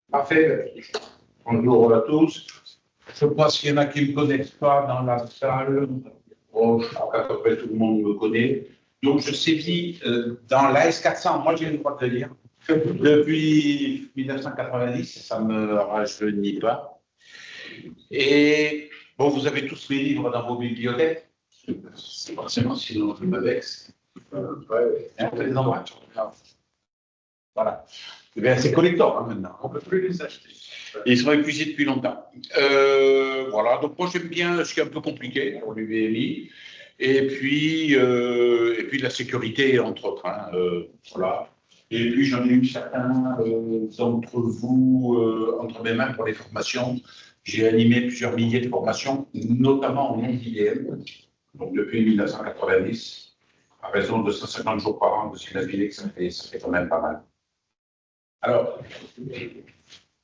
Parfait. Bonjour à tous. Je pense qu'il y en a qui ne me connaissent pas dans la salle. Bon, je crois qu'à peu près tout le monde me connaît. Donc, je sévis dans l'AS400. Moi, j'ai le droit de le dire. Depuis 1990, ça ne me rajeunit pas. Et bon, vous avez tous mes livres dans vos bibliothèques. C'est forcément, sinon je me vexe. Voilà. Eh bien, c'est collector maintenant. On ne peut plus les acheter. Ils sont épuisés depuis longtemps. Voilà. Donc, moi, j'aime bien ce qui est un peu compliqué pour l'UVMI. Et puis la sécurité, entre autres. Hein, voilà. Et puis, j'en ai eu certains d'entre vous entre mes mains pour les formations. J'ai animé plusieurs milliers de formations, notamment en IBM, donc depuis 1990, à raison de 150 jours par an. Vous imaginez que ça fait quand même pas mal. Alors,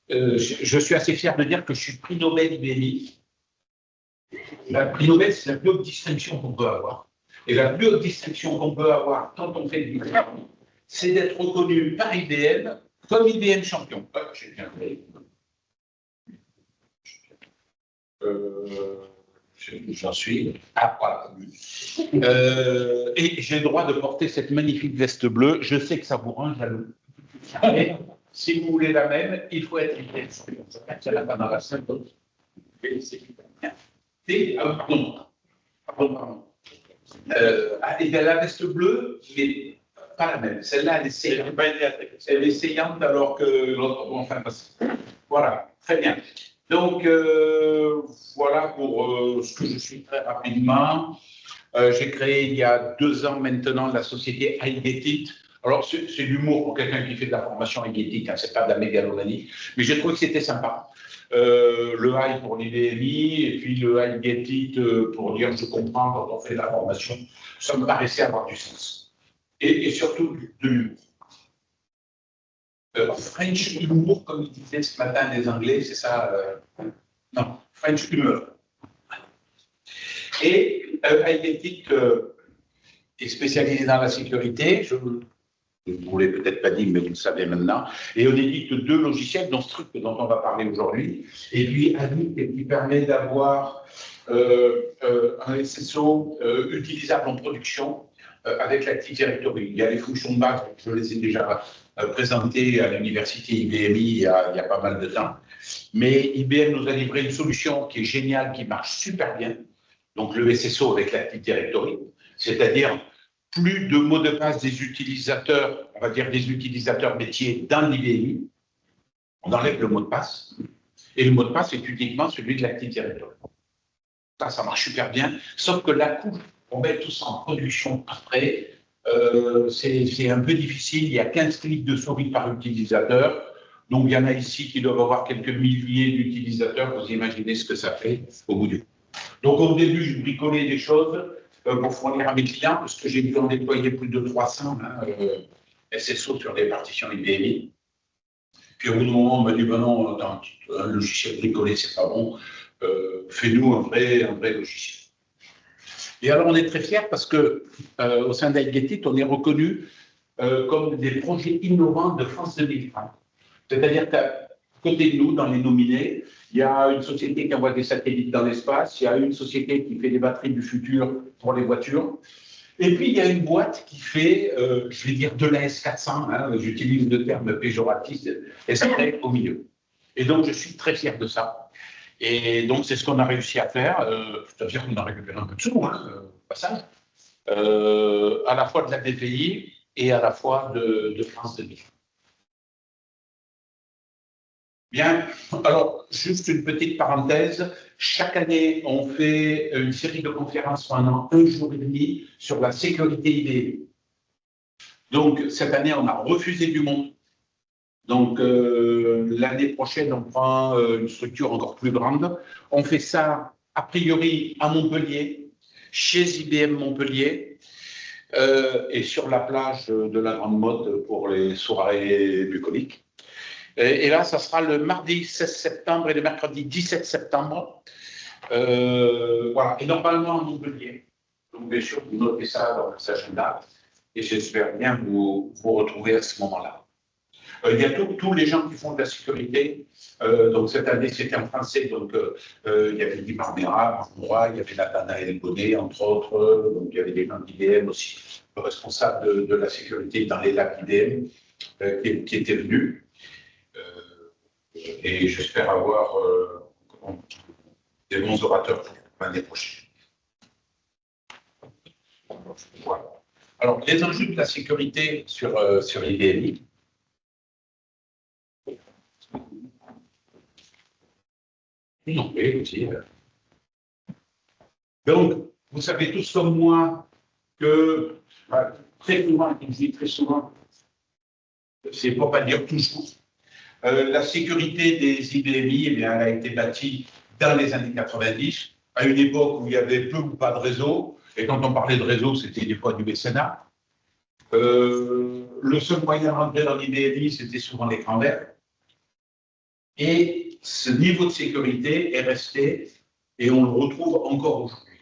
je suis assez fier de dire que je suis prix Nobel IBMI. La prix Nobel, c'est la plus haute distinction qu'on peut avoir. Et la plus haute distinction qu'on peut avoir quand on fait du travail, c'est d'être reconnu par IBM comme IBM champion. J'ai bien fait. J'en suis. Ah, voilà. Et j'ai le droit de porter cette magnifique veste bleue. Je sais que ça vous rend jaloux. Mais si vous voulez la même, il faut être IBM champion. C'est la pas dans la salle. Pardon. Et bien la veste bleue, mais pas la même. Celle-là, elle est saillante. Elle est saillante alors que l'autre, bon, enfin, voilà, très bien. Donc, voilà pour ce que je suis très rapidement. J'ai créé il y a 2 ans maintenant la société iGetIt. Alors, c'est l'humour pour quelqu'un qui fait de la formation iGetIt, hein, c'est pas de la mégalomanie, mais j'ai trouvé que c'était sympa. Le I pour l'IBMI et puis le iGetIt pour dire je comprends quand on fait de la formation. Ça me paraissait avoir du sens. Et surtout de l'humour. French humour, comme ils disaient ce matin les Anglais, c'est ça non, French humor. Et iGetIt est spécialisé dans la sécurité. Je ne vous l'ai peut-être pas dit, mais vous le savez maintenant. Et on édite 2 logiciels, dont Struct, dont on va parler aujourd'hui, et puis Adit, qui permet d'avoir un SSO utilisable en production avec l'Active Directory. Il y a les fonctions de base, je les ai déjà présentées à l'université IBMI il y a pas mal de temps. Mais IBM nous a livré une solution qui est géniale, qui marche super bien. Donc le SSO avec l'Active Directory, c'est-à-dire plus de mots de passe des utilisateurs, on va dire des utilisateurs métiers dans l'IBMI. On enlève le mot de passe. Et le mot de passe est uniquement celui de l'Active Directory. Ça marche super bien. Sauf que la couche, on met tout ça en production après. C'est un peu difficile. Il y a 15 clics de souris par utilisateur. Donc, il y en a ici qui doivent avoir quelques milliers d'utilisateurs. Vous imaginez ce que ça fait au bout du coup. Donc, au début, je bricolais des choses pour fournir à mes clients, parce que j'ai dû en déployer plus de 300 SSO sur des partitions IBMI. Puis au bout d'un moment, on m'a dit, ben non, un logiciel bricolé, c'est pas bon, fais-nous un vrai logiciel. Et alors, on est très fiers parce que au sein d'iGetIt, on est reconnu comme des projets innovants de France 2030. C'est-à-dire qu'à côté de nous, dans les nominés, il y a une société qui envoie des satellites dans l'espace, il y a une société qui fait des batteries du futur pour les voitures, et puis il y a une boîte qui fait, je vais dire de la S400, hein, j'utilise le terme péjoratif, exprès au milieu. Et donc je suis très fier de ça. Et donc c'est ce qu'on a réussi à faire, c'est-à-dire qu'on a récupéré un peu de sous, passage, à la fois de la BPI et à la fois de France 2030. Bien, alors, juste une petite parenthèse. Chaque année, on fait une série de conférences pendant 1 jour et demi sur la sécurité IBM. Donc, cette année, on a refusé du monde. Donc, l'année prochaine, on prend une structure encore plus grande. On fait ça, a priori, à Montpellier, chez IBM Montpellier, et sur la plage de la Grande Motte pour les soirées bucoliques. Et là, ça sera le mardi 16 septembre et le mercredi 17 septembre. Voilà. Et normalement à Montpellier. Donc, bien sûr, vous notez ça dans vos agendas. Et j'espère bien vous retrouver à ce moment-là. Il y a tous les gens qui font de la sécurité. Donc cette année, c'était en français. Donc il y avait Guy Marmera, il y avait Nathanaël Bonnet, entre autres. Donc il y avait des gens d'IBM aussi, le responsable de la sécurité dans les labs IBM qui étaient venus. Et j'espère avoir des bons orateurs pour l'année prochaine. Voilà. Alors, les enjeux de la sécurité sur IBMI. Non, oui, aussi. Donc, vous savez tous comme moi que très souvent, je dis très souvent, c'est pour pas dire toujours, la sécurité des IBMI, eh bien, elle a été bâtie dans les années 90, à une époque où il y avait peu ou pas de réseau, et quand on parlait de réseau, c'était des fois du BCNA. Le seul moyen de rentrer dans l'IBMI, c'était souvent l'écran vert. Et ce niveau de sécurité est resté, et on le retrouve encore aujourd'hui,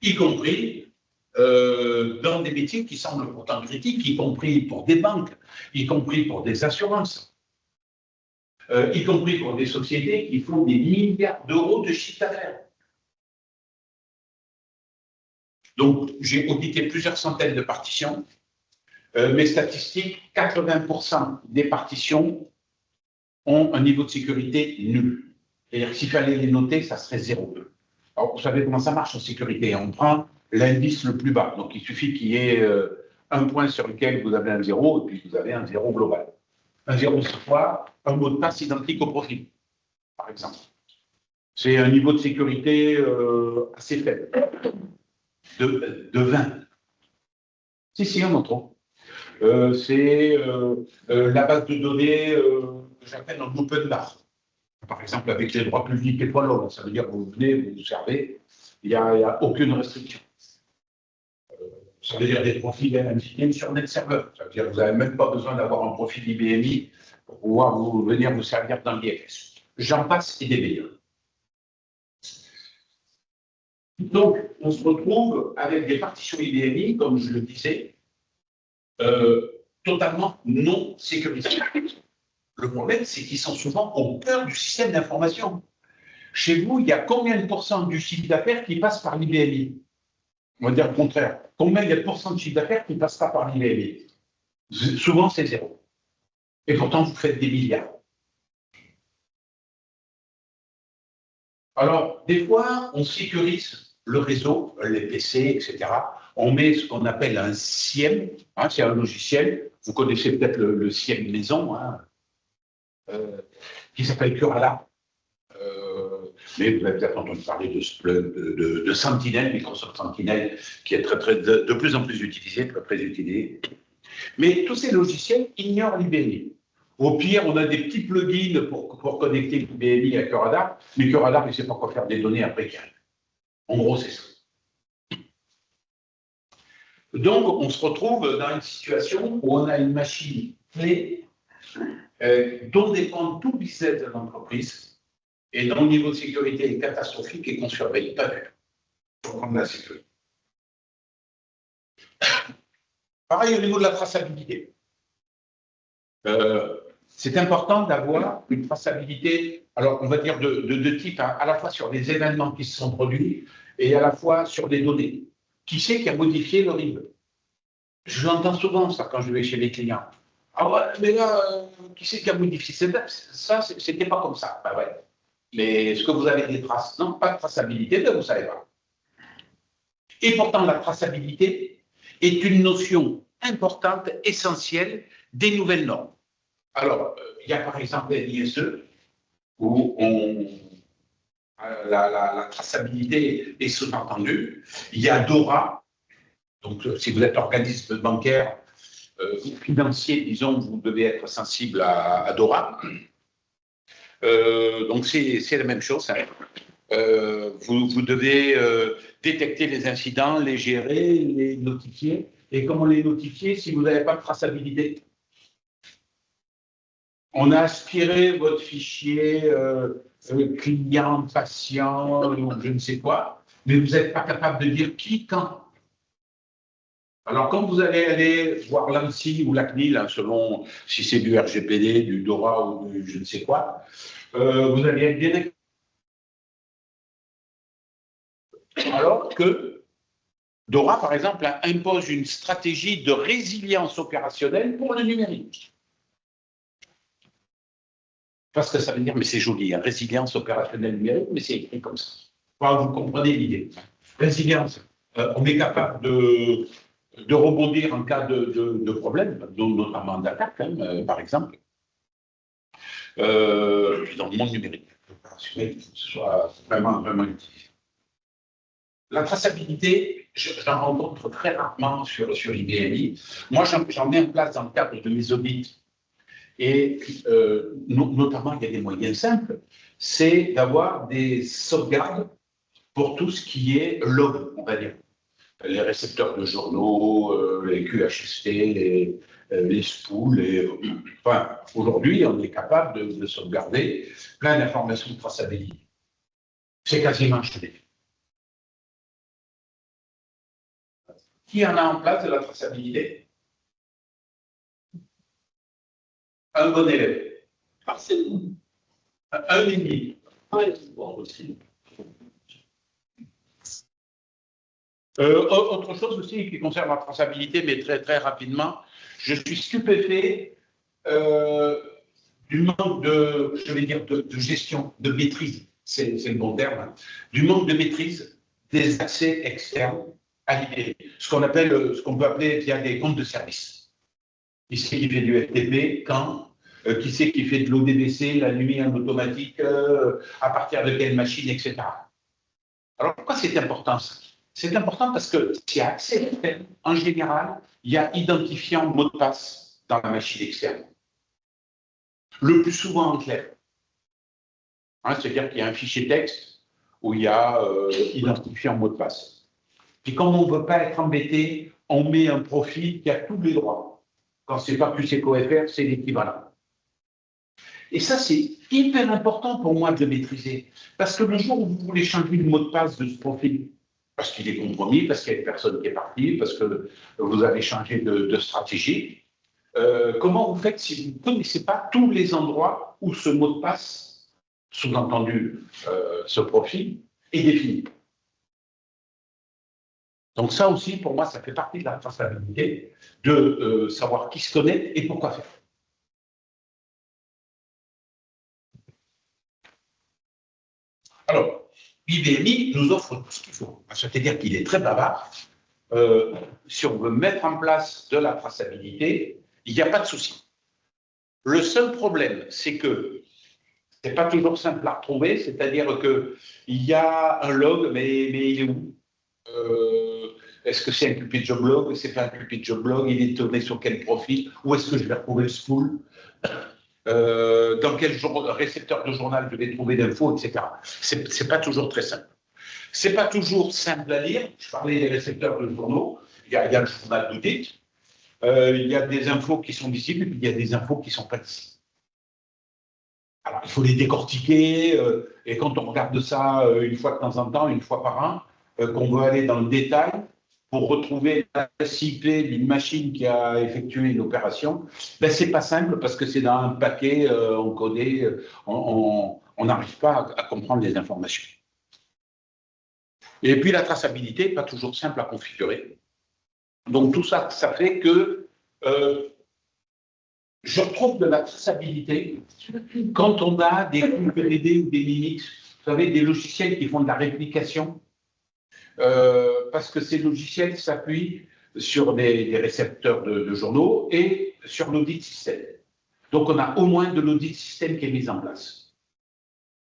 y compris dans des métiers qui semblent pourtant critiques, y compris pour des banques, y compris pour des assurances, y compris pour des sociétés qui font des milliards d'euros de chiffre d'affaires. Donc, j'ai audité plusieurs centaines de partitions. Mes statistiques, 80% des partitions ont un niveau de sécurité nul. C'est-à-dire que s'il fallait les noter, ça serait 0,2. Alors, vous savez comment ça marche en sécurité. On prend l'indice le plus bas. Donc, il suffit qu'il y ait un point sur lequel vous avez un 0, et puis vous avez un 0 global. Un 0, c'est quoi? Un mot de passe identique au profil, par exemple. C'est un niveau de sécurité assez faible, de 20. Si, on en trouve. C'est la base de données que j'appelle un open bar. Par exemple, avec les droits publics et follow, ça veut dire que vous venez, vous vous servez, il n'y a aucune restriction. Ça veut dire des profils MCM sur NetServer. Ça veut dire que vous n'avez même pas besoin d'avoir un profil IBMI pour pouvoir venir vous servir dans l'IFS. J'en passe et des meilleurs. Donc, on se retrouve avec des partitions IBMI, comme je le disais, totalement non sécurisées. Le problème, c'est qu'ils sont souvent au cœur du système d'information. Chez vous, il y a combien de pourcents du chiffre d'affaires qui passe par l'IBMI? On va dire le contraire. Combien il y a de pourcents de chiffre d'affaires qui ne passe pas par l'IBMI? Souvent, c'est 0. Et pourtant, vous faites des milliards. Alors, des fois, on sécurise le réseau, les PC, etc. On met ce qu'on appelle un SIEM, hein, c'est un logiciel. Vous connaissez peut-être le SIEM maison, hein, qui s'appelle Curala. Mais vous avez peut-être entendu parler de Splunk, de Sentinel, Microsoft Sentinel, qui est de plus en plus utilisé, très utilisé. Mais tous ces logiciels ignorent l'IBMI. Au pire, on a des petits plugins pour connecter l'IBMI à Curadar, mais Curadar, il ne sait pas quoi faire des données après qu'il arrive. En gros, c'est ça. Donc, on se retrouve dans une situation où on a une machine clé dont dépend tout le business de l'entreprise et dont le niveau de sécurité est catastrophique et qu'on ne surveille pas du tout pour prendre la sécurité. Pareil au niveau de la traçabilité. C'est important d'avoir une traçabilité, alors on va dire de type, hein, à la fois sur les événements qui se sont produits et à la fois sur les données. Qui c'est qui a modifié le RIB? Je l'entends souvent, ça, quand je vais chez les clients. Ah ouais, mais là, qui c'est qui a modifié ça? C'était pas comme ça. Ben ouais. Mais est-ce que vous avez des traces? Non, pas de traçabilité, vous ne savez pas. Et pourtant, la traçabilité est une notion importante, essentielle des nouvelles normes. Alors, il y a par exemple l'ISE, où la traçabilité est sous-entendue. Il y a DORA, donc si vous êtes organisme bancaire ou financier, disons, vous devez être sensible à DORA. Donc c'est la même chose. Hein. Vous devez détecter les incidents, les gérer, les notifier. Et comment les notifier si vous n'avez pas de traçabilité? On a aspiré votre fichier client, patient, ou je ne sais quoi, mais vous n'êtes pas capable de dire qui, quand. Alors, quand vous allez aller voir l'ANSSI ou la CNIL, hein, selon si c'est du RGPD, du DORA ou du je ne sais quoi, vous allez être bien. Alors que DORA, par exemple, impose une stratégie de résilience opérationnelle pour le numérique. Parce que ça veut dire, mais c'est joli, hein, résilience opérationnelle numérique, mais c'est écrit comme ça. Enfin, vous comprenez l'idée. Résilience, on est capable de rebondir en cas de problème, notamment d'attaque, hein, par exemple, dans le monde numérique. Opérationnel, il faut que ce soit vraiment, vraiment utilisé. La traçabilité, j'en rencontre très rarement sur IBMI. Moi, j'en mets en place dans le cadre de mes audits. Et notamment, il y a des moyens simples, c'est d'avoir des sauvegardes pour tout ce qui est log, on va dire. Les récepteurs de journaux, les QHST, les spools. Enfin, aujourd'hui, on est capable de sauvegarder plein d'informations de traçabilité. C'est quasiment acheté. Qui en a en place de la traçabilité? Un bon élève. Parfaitement. Un et demi. Autre chose aussi qui concerne la traçabilité, mais très, très rapidement, je suis stupéfait du manque de, je vais dire, de gestion, de maîtrise, c'est le bon terme, hein, du manque de maîtrise des accès externes à l'IBM. Ce qu'on peut appeler via des comptes de service. Qui c'est qui fait du FTP, quand, qui c'est qui fait de l'ODBC, la nuit en automatique, à partir de quelle machine, etc. Alors pourquoi c'est important ça? C'est important parce que s'il y a accès externe, en général, il y a identifiant mot de passe dans la machine externe. Le plus souvent en clair. Hein, c'est-à-dire qu'il y a un fichier texte où il y a identifiant mot de passe. Puis comme on ne veut pas être embêté, on met un profil qui a tous les droits. Quand ce n'est pas QCCOFR, c'est l'équivalent. Et ça, c'est hyper important pour moi de le maîtriser. Parce que le jour où vous voulez changer le mot de passe de ce profil, parce qu'il est compromis, parce qu'il y a une personne qui est partie, parce que vous avez changé de stratégie, comment vous faites si vous ne connaissez pas tous les endroits où ce mot de passe, sous-entendu ce profil, est défini? Donc ça aussi, pour moi, ça fait partie de la traçabilité, de savoir qui se connecte et pourquoi faire. Alors, IBMI nous offre tout ce qu'il faut. C'est-à-dire qu'il est très bavard. Si on veut mettre en place de la traçabilité, il n'y a pas de souci. Le seul problème, c'est que ce n'est pas toujours simple à retrouver, c'est-à-dire qu'il y a un log, mais il est où? Est-ce que c'est un QP job log? C'est pas un QP job log? Il est tourné sur quel profil? Où est-ce que je vais retrouver le spool? Dans quel récepteur de journal je vais trouver d'infos, etc. C'est pas toujours très simple. C'est pas toujours simple à lire. Je parlais des récepteurs de journaux. Il y a le journal d'audit. Il y a des infos qui sont visibles et puis il y a des infos qui ne sont pas visibles. Alors, il faut les décortiquer. Et quand on regarde ça une fois de temps en temps, une fois par an, qu'on veut aller dans le détail pour retrouver la IP d'une machine qui a effectué une opération, ben, ce n'est pas simple parce que c'est dans un paquet encodé. On n'arrive pas à comprendre les informations. Et puis la traçabilité n'est pas toujours simple à configurer. Donc tout ça, ça fait que je retrouve de la traçabilité quand on a des QPD ou des Linux, vous savez, des logiciels qui font de la réplication, parce que ces logiciels s'appuient sur des récepteurs de journaux et sur l'audit système. Donc on a au moins de l'audit système qui est mis en place.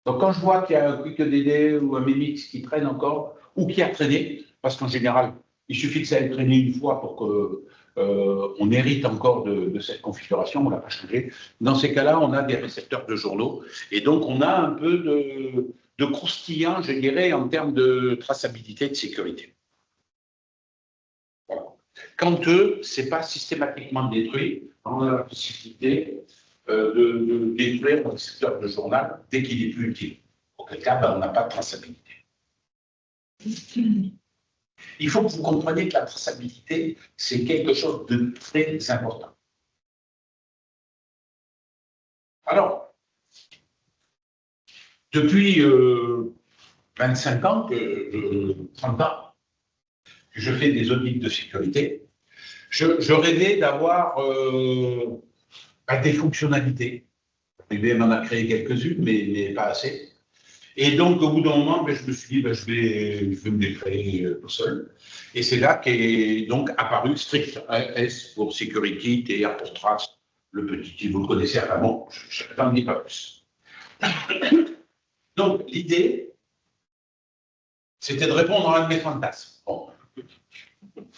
Donc quand je vois qu'il y a un QuickEDD ou un Mimix qui traîne encore, ou qui a traîné, parce qu'en général, il suffit que ça ait traîné une fois pour qu'on hérite encore de cette configuration, on ne l'a pas changé. Dans ces cas-là, on a des récepteurs de journaux, et donc on a un peu de croustillant, je dirais, en termes de traçabilité et de sécurité. Voilà. Quand eux, ce n'est pas systématiquement détruit, on a la possibilité de détruire le récepteur de journal dès qu'il n'est plus utile. Auquel cas, ben, on n'a pas de traçabilité. Il faut que vous compreniez que la traçabilité, c'est quelque chose de très important. Alors, depuis 25 ans, 30 ans, que je fais des audits de sécurité, je rêvais d'avoir des fonctionnalités. IBM en a créé quelques-unes, mais pas assez. Et donc, au bout d'un moment, je me suis dit, je vais me les créer tout seul. Et c'est là qu'est donc apparu Strict, S pour Security, TR pour Trace, le petit, vous le connaissez vraiment, je n'en dis pas plus. Donc, l'idée, c'était de répondre à un de mes fantasmes. Bon,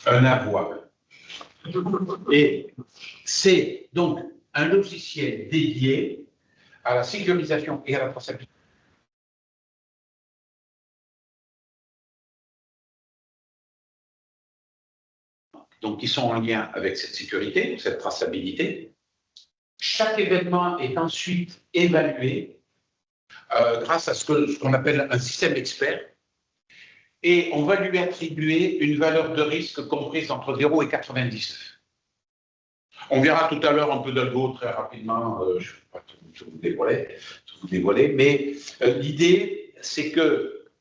un avouable. Et c'est donc un logiciel dédié à la sécurisation et à la traçabilité. Donc, qui sont en lien avec cette sécurité, cette traçabilité. Chaque événement est ensuite évalué grâce à ce qu'on appelle un système expert, et on va lui attribuer une valeur de risque comprise entre 0 et 99. On verra tout à l'heure un peu d'algo très rapidement, je ne vais pas tout vous dévoiler, mais l'idée, c'est que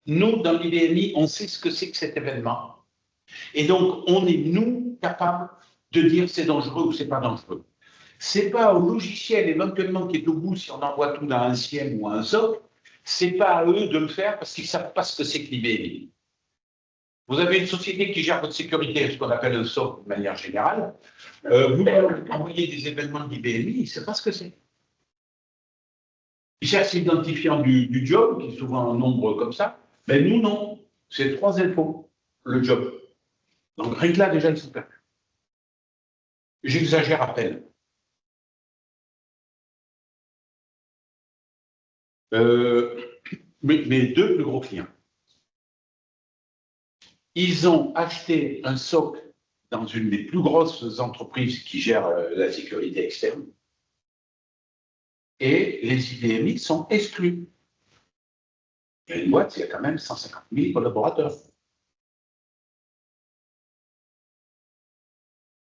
nous, dans l'IBMI, on sait ce que c'est que cet événement. Et donc, on est, nous, capables de dire c'est dangereux ou c'est pas dangereux. C'est pas au logiciel éventuellement qui est au bout, si on envoie tout dans un SIEM ou un SOC, c'est pas à eux de le faire parce qu'ils ne savent pas ce que c'est que l'IBMI. Vous avez une société qui gère votre sécurité, ce qu'on appelle un SOC de manière générale. Vous envoyez des événements d'IBMI, il ne sait pas ce que c'est. Il cherche l'identifiant du job, qui est souvent un nombre comme ça, mais nous, non. C'est 3 infos, le job. Donc, rien que là, déjà, ils sont perdus. J'exagère à peine. Mes 2 plus gros clients, ils ont acheté un SOC dans une des plus grosses entreprises qui gèrent la sécurité externe, et les IBMI sont exclus. Il y a une boîte, il y a quand même 150 000 collaborateurs.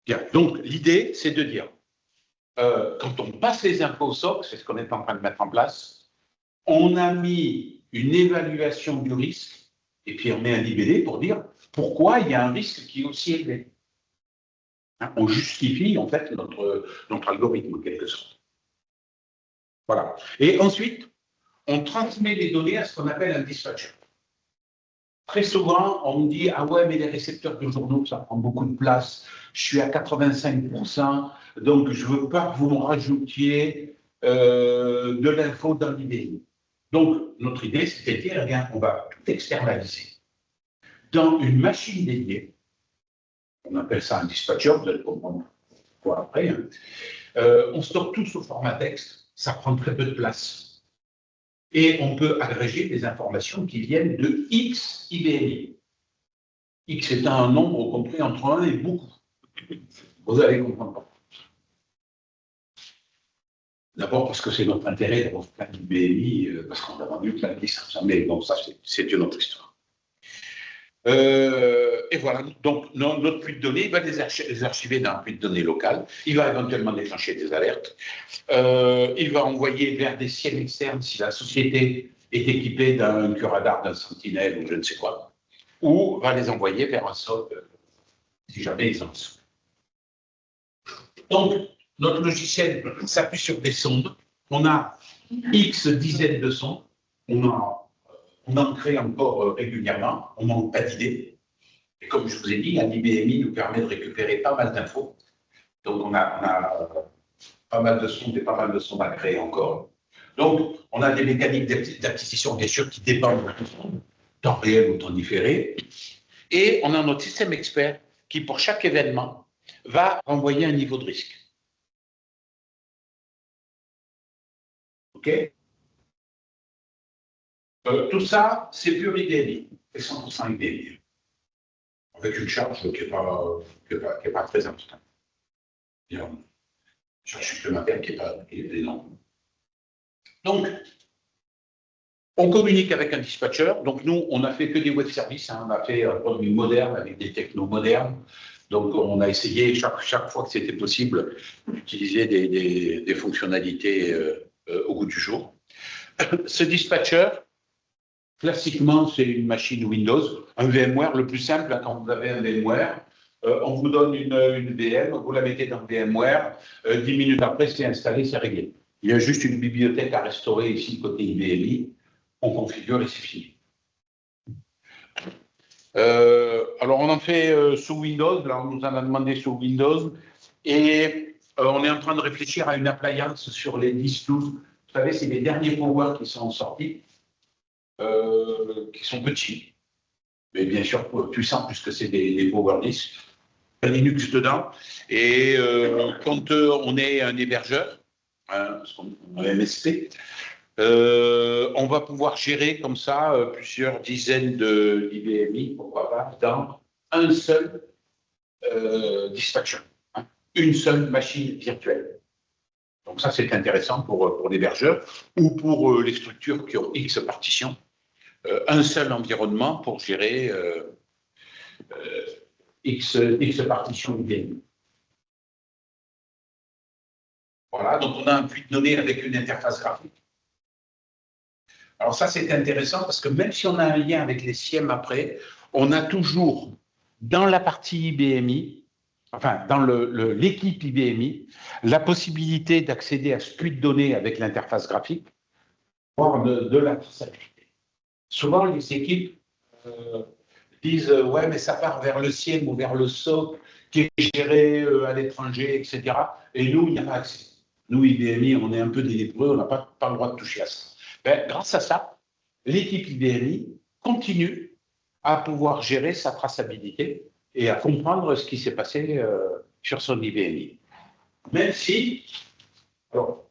Bien. Donc, l'idée, c'est de dire, quand on passe les infos au SOC, c'est ce qu'on est en train de mettre en place, on a mis une évaluation du risque, et puis on met un IBD pour dire pourquoi il y a un risque qui est aussi élevé. Hein, on justifie, en fait, notre algorithme, en quelque sorte. Voilà. Et ensuite, on transmet les données à ce qu'on appelle un dispatcher. Très souvent, on me dit « Ah ouais, mais les récepteurs de journaux, ça prend beaucoup de place. Je suis à 85%, donc je ne veux pas que vous me rajoutiez de l'info dans l'IBMI. » Donc, notre idée, c'était de dire « Bien, on va tout externaliser dans une machine dédiée. » On appelle ça un dispatcher, vous allez comprendre quoi après. Hein. On stocke tout sous format texte, ça prend très peu de place. Et on peut agréger des informations qui viennent de X IBMI. X est un nombre compris entre 1 et beaucoup. Vous allez comprendre. D'abord parce que c'est notre intérêt d'avoir plein d'IBMI, parce qu'on a vendu plein de licences. Mais bon, ça, c'est une autre histoire. Et voilà, donc notre puits de données, il va les archiver dans un puits de données local, il va éventuellement déclencher des alertes, il va envoyer vers des SIEM externes si la société est équipée d'un curadar, d'un sentinelle ou je ne sais quoi, ou va les envoyer vers un SOC si jamais ils en sont. Donc, notre logiciel s'appuie sur des sondes, on a X dizaines de sondes, on en crée encore régulièrement, on manque pas d'idées. Et comme je vous ai dit, un IBMI nous permet de récupérer pas mal d'infos. Donc, on a pas mal de sondes et pas mal de sondes à créer encore. Donc, on a des mécaniques d'acquisition, bien sûr, qui dépendent de temps réel ou temps différé. Et on a notre système expert qui, pour chaque événement, va envoyer un niveau de risque. OK ? Tout ça, c'est pur IBMI, c'est 100% IBMI. Avec une charge qui n'est pas très importante. Une charge supplémentaire qui est énorme. Donc, On communique avec un dispatcher. Donc, nous, on n'a fait que des web services. Hein. On a fait un produit moderne avec des technos modernes. Donc, on a essayé chaque fois que c'était possible d'utiliser des fonctionnalités au goût du jour. Ce dispatcher, classiquement, c'est une machine Windows, un VMware. Le plus simple, hein, quand vous avez un VMware, on vous donne une VM, vous la mettez dans le VMware, 10 minutes après, c'est installé, c'est réglé. Il y a juste une bibliothèque à restaurer ici, côté IBMI. On configure et c'est fini. Alors, on en fait sous Windows. Là, on nous en a demandé sous Windows. Et on est en train de réfléchir à une appliance sur les 10-12. Vous savez, c'est les derniers Power qui sont sortis, qui sont petits. Mais bien sûr, puissants, puisque c'est des Power 10. Il y a Linux dedans. Et quand on est un hébergeur, hein, un MSP, on va pouvoir gérer comme ça plusieurs dizaines d'IBMI, pourquoi pas, dans un seul dispatcher, hein, une seule machine virtuelle. Donc ça, c'est intéressant pour l'hébergeur ou pour les structures qui ont X partitions, un seul environnement pour gérer X partitions IBMI. Voilà, donc on a un puits de données avec une interface graphique. Alors ça, c'est intéressant parce que même si on a un lien avec les SIEM après, on a toujours dans la partie IBMI, enfin dans l'équipe IBMI, la possibilité d'accéder à ce puits de données avec l'interface graphique, voire de la traçabilité. Souvent, les équipes disent « ouais, mais ça part vers le SIEM ou vers le SOC qui est géré à l'étranger, etc. » Et nous, il n'y a pas accès. Nous, IBMI, on est un peu des lépreux, on n'a pas le droit de toucher à ça. Ben, grâce à ça, l'équipe IBMI continue à pouvoir gérer sa traçabilité et à comprendre ce qui s'est passé sur son IBMI. Même si, alors,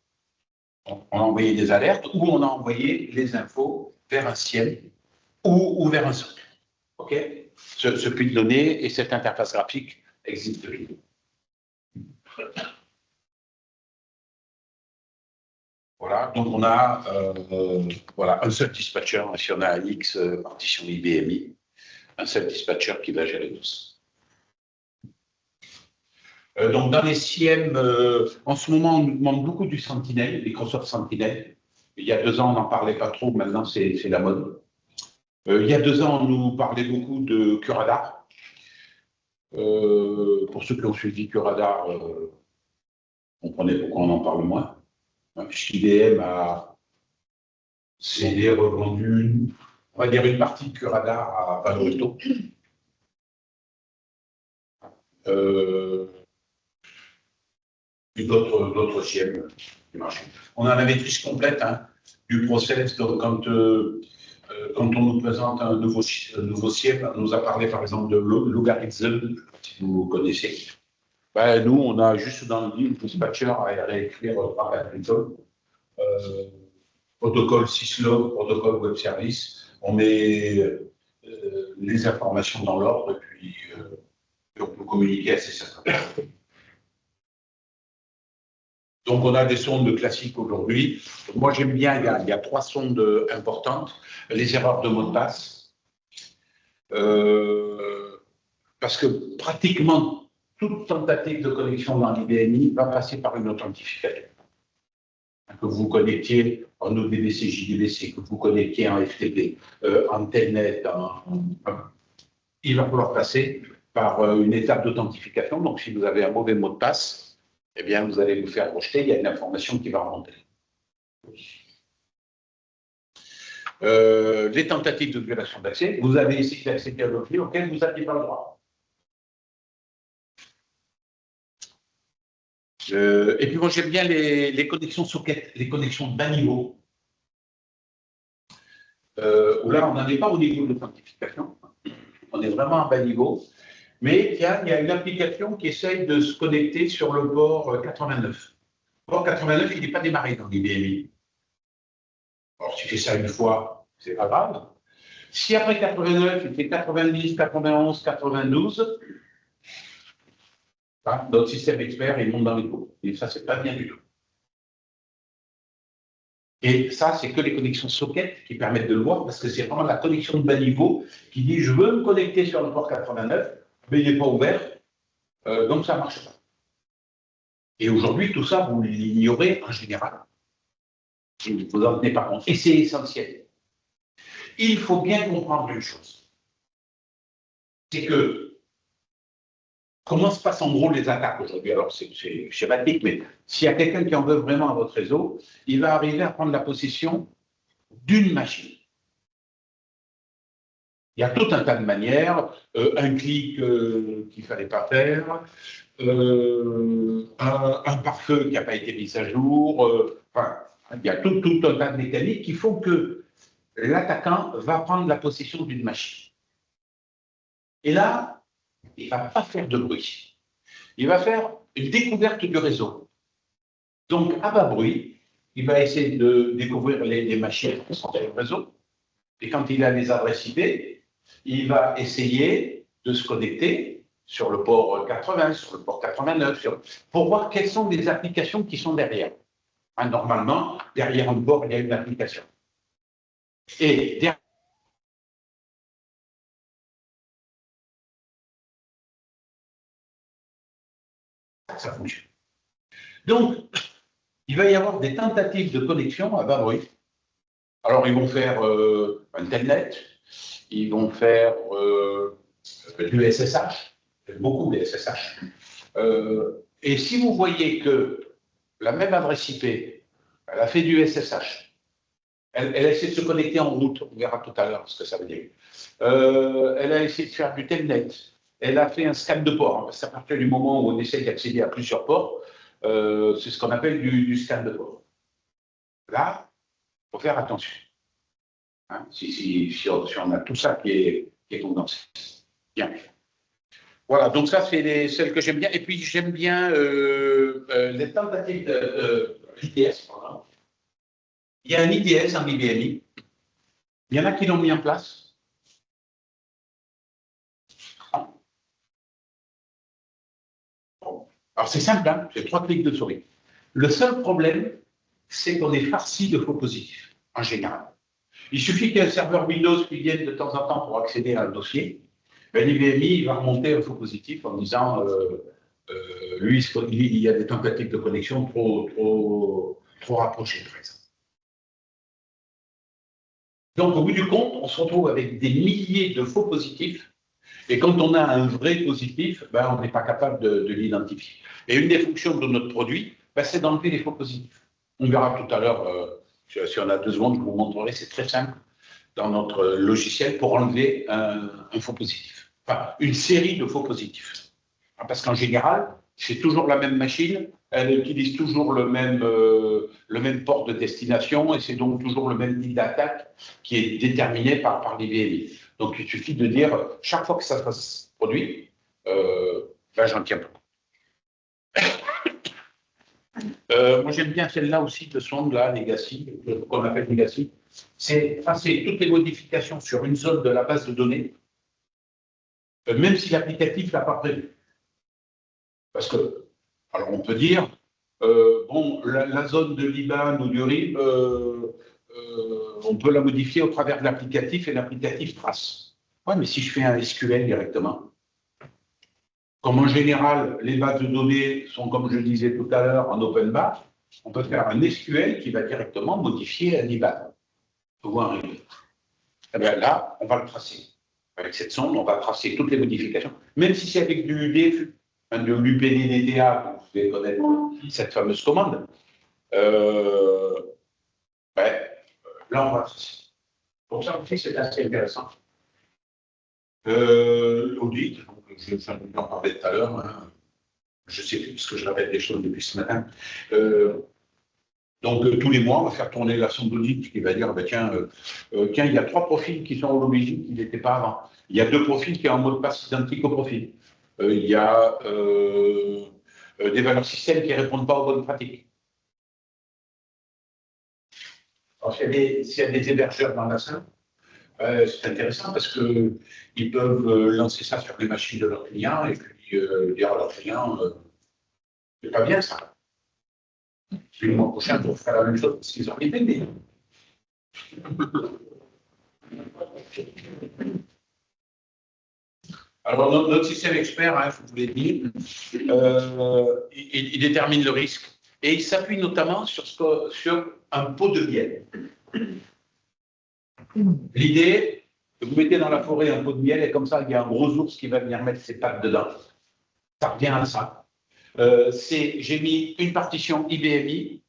on a envoyé des alertes ou on a envoyé les infos vers un SIEM ou vers un SOC. Okay, ce puits de données et cette interface graphique existent toujours. Voilà, donc on a voilà, un seul dispatcher, si on a un X partition IBMI, un seul dispatcher qui va gérer tout ça. Donc dans les SIEM, en ce moment, on nous demande beaucoup du Sentinel, Microsoft Sentinel. Il y a 2 ans, on n'en parlait pas trop, maintenant c'est la mode. Il y a 2 ans, on nous parlait beaucoup de Curadar. Pour ceux qui ont suivi Curadar, comprenez pourquoi on en parle moins. IBM a cédé, revendu, on va dire une partie de Curadar à Palo Alto. Et d'autres SIEM du marché. On a la maîtrise complète hein, du process. Quand on nous présente un nouveau SIEM, on nous a parlé par exemple de Logarithm, si vous connaissez. Ben, nous, on a juste dans le livre dispatcher à réécrire par la méthode. Protocole syslog, protocole web service. On met les informations dans l'ordre et puis on peut communiquer assez simplement. Donc, on a des sondes classiques aujourd'hui. Moi, j'aime bien, il y a 3 sondes importantes. Les erreurs de mot de passe. Parce que pratiquement toute tentative de connexion dans l'IBMI va passer par une authentification. Que vous connectiez en ODBC, JDBC, que vous connectiez en FTP, en Telnet, il va falloir passer par une étape d'authentification. Donc, si vous avez un mauvais mot de passe, eh bien, vous allez vous faire rejeter, il y a une information qui va remonter. Les tentatives de violation d'accès, vous avez essayé d'accéder à l'objet auquel vous n'aviez pas le droit. Et puis moi, j'aime bien les connexions socket, les connexions bas niveau. Où là, on n'en est pas au niveau de l'authentification. On est vraiment à bas niveau. Mais il y a une application qui essaye de se connecter sur le port 89. Le port 89, il n'est pas démarré dans l'IBMI. Alors, si tu fais ça une fois, c'est pas grave. Si après 89, il fait 90, 91, 92, hein, notre système expert, il monte dans les pots. Et ça, c'est pas bien du tout. Et ça, c'est que les connexions socket qui permettent de le voir, parce que c'est vraiment la connexion de bas niveau qui dit je veux me connecter sur le port 89, mais il n'est pas ouvert, donc ça ne marche pas. Et aujourd'hui, tout ça, vous l'ignorez en général. Vous n'en tenez pas compte. Et c'est essentiel. Il faut bien comprendre une chose. C'est que, comment se passent en gros les attaques aujourd'hui? Alors, c'est schématique, mais s'il y a quelqu'un qui en veut vraiment à votre réseau, il va arriver à prendre la possession d'une machine. Il y a tout un tas de manières, un clic qu'il ne fallait pas faire, un pare-feu qui n'a pas été mis à jour, enfin, il y a tout un tas de mécaniques qui font que l'attaquant va prendre la possession d'une machine. Et là, il ne va pas faire de bruit. Il va faire une découverte du réseau. Donc, à bas bruit, il va essayer de découvrir les machines qui sont sur le réseau. Et quand il a les adresses IP, il va essayer de se connecter sur le port 80, sur le port 89, pour voir quelles sont les applications qui sont derrière. Hein, normalement, derrière un port, il y a une application. Et derrière, ça fonctionne. Donc, il va y avoir des tentatives de connexion à bas bruit. Alors, ils vont faire un telnet, ils vont faire du SSH, beaucoup de SSH. Et si vous voyez que la même adresse IP, elle a fait du SSH, elle a essayé de se connecter en route, on verra tout à l'heure ce que ça veut dire. Elle a essayé de faire du telnet, elle a fait un scan de port, hein, parce qu'à partir du moment où on essaie d'accéder à plusieurs ports, c'est ce qu'on appelle du scan de port. Là, il faut faire attention. Hein, si on a tout ça qui est condensé. Bien. Voilà, donc ça, c'est celles que j'aime bien. Et puis, j'aime bien les tentatives d'IDS. Il y a un IDS en IBMI. Il y en a qui l'ont mis en place. Bon. Alors, c'est simple, hein, c'est 3 clics de souris. Le seul problème, c'est qu'on est farci de faux positifs, en général. Il suffit qu'il y ait un serveur Windows qui vienne de temps en temps pour accéder à un dossier. Ben, l'IBMI va remonter un faux positif en disant lui, il y a des tentatives de connexion trop rapprochées, par exemple. Donc, au bout du compte, on se retrouve avec des milliers de faux positifs. Et quand on a un vrai positif, ben, on n'est pas capable de l'identifier. Et une des fonctions de notre produit, ben, c'est d'enlever les faux positifs. On verra tout à l'heure, si on a 2 secondes, je vous montrerai, c'est très simple dans notre logiciel pour enlever un faux positif. Enfin, une série de faux positifs. Parce qu'en général, c'est toujours la même machine, elle utilise toujours le même port de destination et c'est donc toujours le même type d'attaque qui est déterminé par l'IBMI. Donc il suffit de dire, chaque fois que ça se produit, ben, j'en tiens pas. Moi j'aime bien celle-là aussi de sonde, là, Legacy, qu'on appelle Legacy. C'est passer toutes les modifications sur une zone de la base de données, même si l'applicatif ne l'a pas prévu. Parce que, alors on peut dire, bon, la zone de l'IBAN ou du RIB, on peut la modifier au travers de l'applicatif et l'applicatif trace. Oui, mais si je fais un SQL directement, comme en général, les bases de données sont, comme je disais tout à l'heure, en open bar, on peut faire un SQL qui va directement modifier un IBAN ou un RIB. Et bien là, on va le tracer. Avec cette sonde, on va tracer toutes les modifications, même si c'est avec du DFU. De l'UPDDTA, vous devez connaître cette fameuse commande, ben, là, on va tracer. Pour ça aussi, c'est assez intéressant. L'audit, je en parlais tout à l'heure, hein, je ne sais plus parce que je répète des choses depuis ce matin. Donc, tous les mois, on va faire tourner la sonde d'audit qui va dire, ben, tiens, il y a 3 profils qui sont à l'origine qui n'étaient pas avant. Il y a 2 profils qui ont un mot de passe identique au profil. Il y a des valeurs système qui ne répondent pas aux bonnes pratiques. Alors, s'il y a des hébergeurs dans la salle, c'est intéressant parce qu'ils peuvent lancer ça sur les machines de leurs clients et puis dire à leurs clients, c'est pas bien ça. Puis le mois prochain, on fera la même chose parce qu'ils ont été aidés. Alors, notre système expert, hein, je vous l'ai dit, il détermine le risque et il s'appuie notamment sur un pot de miel. L'idée, vous mettez dans la forêt un pot de miel et comme ça, il y a un gros ours qui va venir mettre ses pattes dedans. Ça revient à ça. J'ai mis une partition IBMI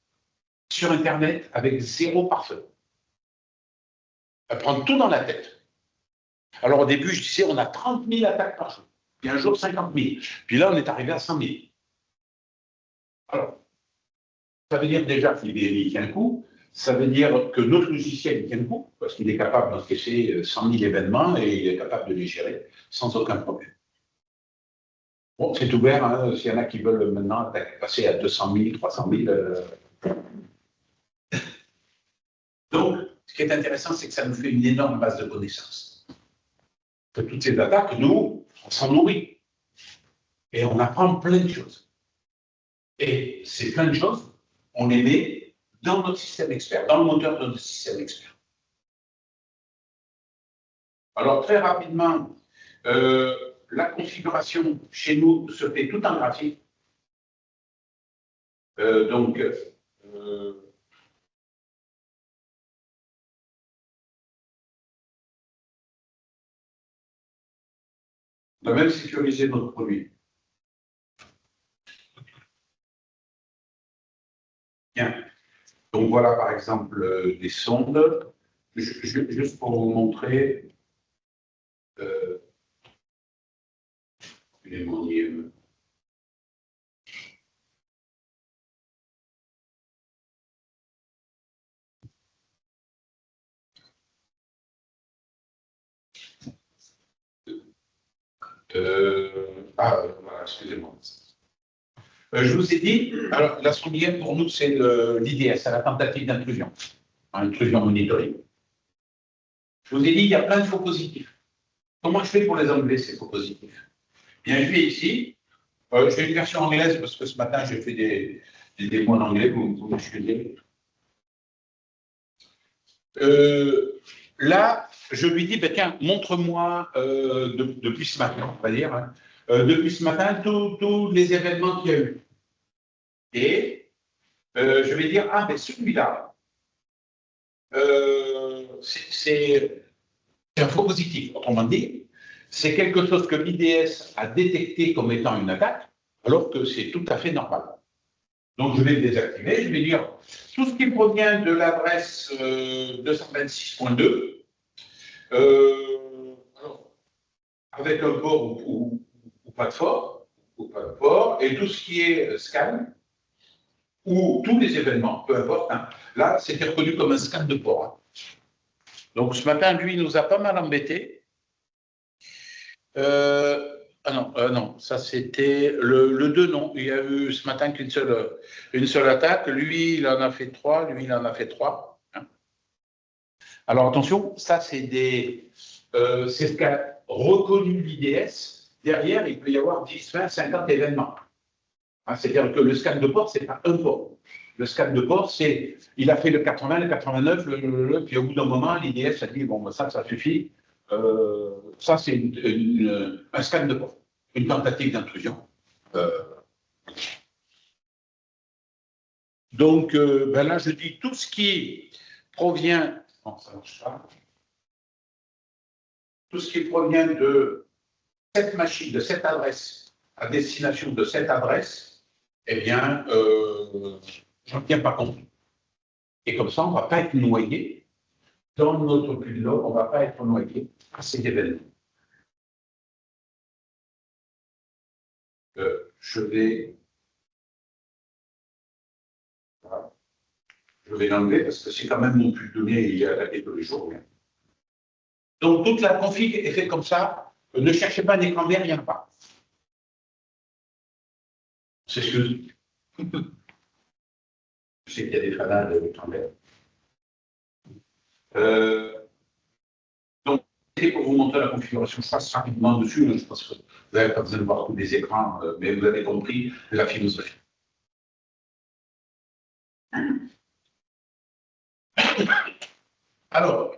sur Internet avec 0 pare-feu. Elle prend tout dans la tête. Alors au début, je disais, on a 30 000 attaques par jour. Puis un jour, 50 000. Puis là, on est arrivé à 100 000. Alors, ça veut dire déjà que l'IBMI tient le coup. Ça veut dire que notre logiciel tient le coup, parce qu'il est capable d'encaisser 100 000 événements et il est capable de les gérer sans aucun problème. Bon, c'est ouvert, hein, s'il y en a qui veulent maintenant passer à 200 000, 300 000. Donc, ce qui est intéressant, c'est que ça nous fait une énorme base de connaissances. Que toutes ces attaques, nous, on s'en nourrit. Et on apprend plein de choses. Et ces plein de choses, on les met dans notre système expert, dans le moteur de notre système expert. Alors, très rapidement, la configuration chez nous se fait tout en graphique. Donc, on a même sécurisé notre produit. Bien. Donc voilà par exemple des sondes. Juste pour vous montrer. Voilà, excusez-moi. Je vous ai dit, alors la sonde IM pour nous c'est l'IDS, c'est la tentative d'intrusion, intrusion monitoring. Je vous ai dit, il y a plein de faux positifs. Comment je fais pour les enlever, ces faux positifs? Bien, je vais ici. Je fais une version anglaise parce que ce matin, j'ai fait des démos en anglais, vous m'excusez. Là, je lui dis, ben, tiens, montre-moi depuis ce matin, on va dire, hein, depuis ce matin, tous les événements qu'il y a eu. Et je vais dire, ah, ben celui-là, c'est un faux positif. Autrement dit, c'est quelque chose que l'IDS a détecté comme étant une attaque, alors que c'est tout à fait normal. Donc, je vais le désactiver. Je vais dire tout ce qui provient de l'adresse 226.2, avec un port ou pas de port, et tout ce qui est scan, ou tous les événements, peu importe. Hein. Là, c'était reconnu comme un scan de port. Hein. Donc, ce matin, lui, il nous a pas mal embêtés. Non, ça c'était le 2, non. Il y a eu ce matin qu'une seule attaque. Lui, il en a fait 3. Lui, il en a fait 3. Hein. Alors attention, ça c'est c'est ce qu'a reconnu l'IDS. Derrière, il peut y avoir 10, 20, 50 événements. Hein, c'est-à-dire que le scan de port, c'est pas un port. Le scan de port, c'est, il a fait le 80, le 89, puis au bout d'un moment, l'IDS a dit, bon, ça suffit. Ça, c'est un scan de port, une tentative d'intrusion. Donc, ben là, je dis tout ce qui provient, non, ça marche pas. Tout ce qui provient de cette machine, de cette adresse, à destination de cette adresse, eh bien, je ne tiens pas compte. Et comme ça, on ne va pas être noyé dans notre pull log, on ne va pas être noyé à ces événements. Je vais l'enlever parce que c'est quand même mon pull donné, il y a attaqué tous les jours. Donc, toute la config est faite comme ça. Ne cherchez pas un écran vert, il n'y en a pas. C'est ce que je sais qu'il y a des fanats d'écran vert. Donc, c'est pour vous montrer la configuration. Je passe rapidement dessus. Je pense que vous n'avez pas besoin de voir tous les écrans, mais vous avez compris la philosophie. Alors,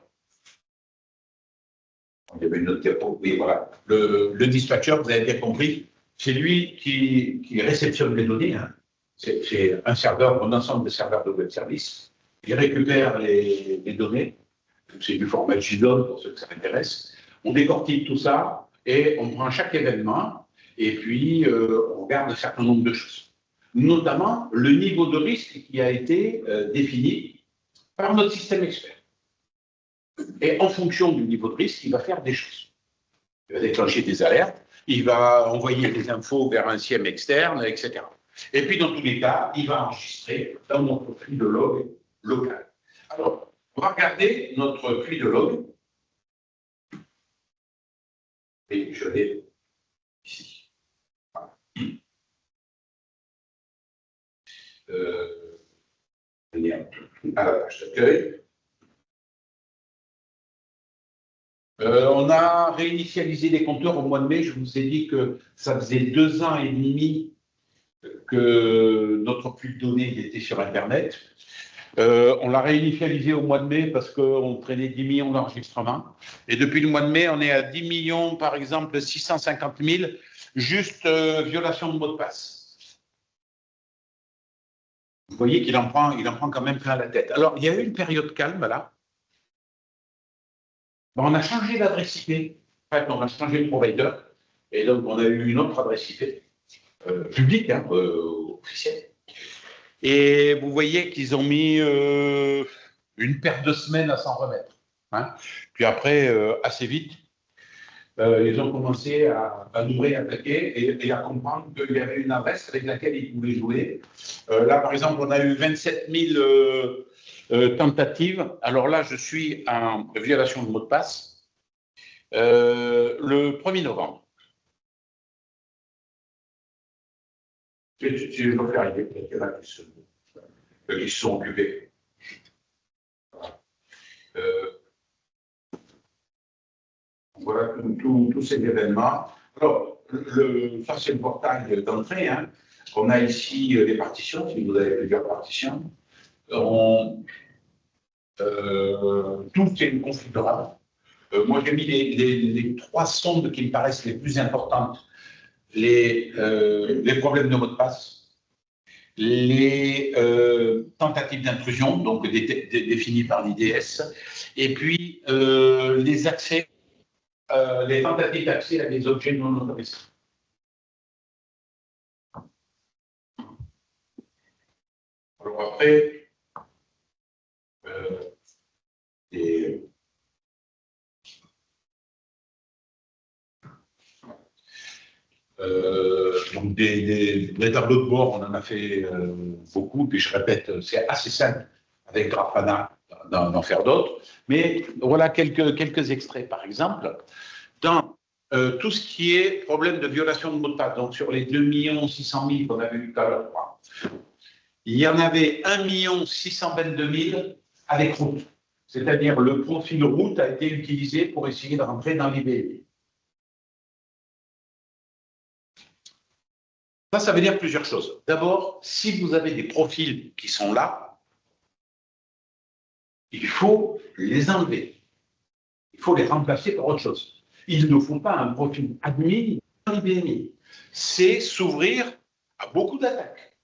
il y avait une autre diapo. Oui, voilà. Le dispatcher, vous avez bien compris, c'est lui qui réceptionne les données. Hein. C'est un serveur, un ensemble de serveurs de web service. Il récupère les données. C'est du format JSON pour ceux que ça intéresse. On décortique tout ça et on prend chaque événement et puis on regarde un certain nombre de choses. Notamment le niveau de risque qui a été défini par notre système expert. Et en fonction du niveau de risque, il va faire des choses. Il va déclencher des alertes, il va envoyer des infos vers un SIEM externe, etc. Et puis, dans tous les cas, il va enregistrer dans notre flux de log local. Alors, on va regarder notre flux de log. Et je l'ai ici. Voilà. À la page d'accueil. On a réinitialisé les compteurs au mois de mai. Je vous ai dit que ça faisait 2 ans et demi que notre flux de données était sur Internet. On l'a réinitialisé au mois de mai parce qu'on traînait 10 millions d'enregistrements. Et depuis le mois de mai, on est à 10 millions, par exemple, 650 000, juste violation de mot de passe. Vous voyez qu'il en prend quand même plein la tête. Alors, il y a eu une période calme, là. On a changé d'adresse IP. En fait, on a changé de provider. Et donc, on a eu une autre adresse IP, publique, hein, officielle. Et vous voyez qu'ils ont mis une paire de semaines à s'en remettre. Hein. Puis après, assez vite, ils ont commencé à nous réattaquer et à comprendre qu'il y avait une adresse avec laquelle ils pouvaient jouer. Là, par exemple, on a eu 27 000 tentatives. Alors là, je suis en violation de mot de passe le 1er novembre. Je vais faire arriver, il y en a qui se sont occupés. Voilà tous ces événements. Alors, ça c'est le portail d'entrée. Hein. On a ici les partitions, si vous avez plusieurs partitions. Tout est configurable. Moi, j'ai mis les 3 sondes qui me paraissent les plus importantes. Les problèmes de mot de passe, les tentatives d'intrusion, donc définies par l'IDS, et puis les accès, les tentatives d'accès à des objets non autorisés. Alors après, donc des tableaux de bord, on en a fait beaucoup, puis je répète, c'est assez simple avec Grafana d'en faire d'autres. Mais voilà quelques extraits, par exemple. Dans tout ce qui est problème de violation de mot de passe, donc sur les 2 600 000 qu'on avait vu tout à l'heure, il y en avait 1 622 000 avec route. C'est-à-dire le profil route a été utilisé pour essayer de rentrer dans l'IBM. Ça veut dire plusieurs choses. D'abord, si vous avez des profils qui sont là, il faut les enlever. Il faut les remplacer par autre chose. Il ne faut pas un profil admin dans l'IBMI. C'est s'ouvrir à beaucoup d'attaques.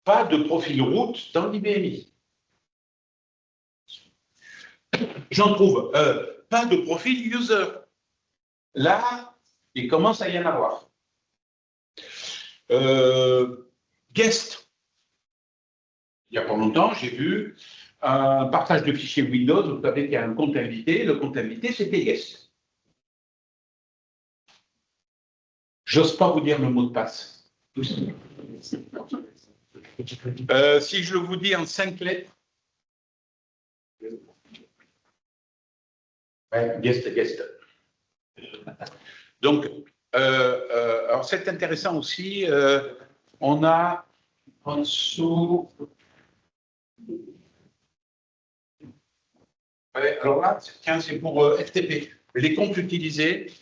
Pas de profil route dans l'IBMI. J'en trouve pas de profil user. Là, il commence à y en avoir. Guest. Il n'y a pas longtemps, j'ai vu un partage de fichiers Windows. Vous savez qu'il y a un compte invité. Le compte invité, c'était Guest. J'ose pas vous dire le mot de passe. Si je vous dis en 5 lettres. Ouais, guest. Donc, alors c'est intéressant aussi, on a en dessous. Ouais, alors là, tiens, c'est pour FTP. Les comptes utilisés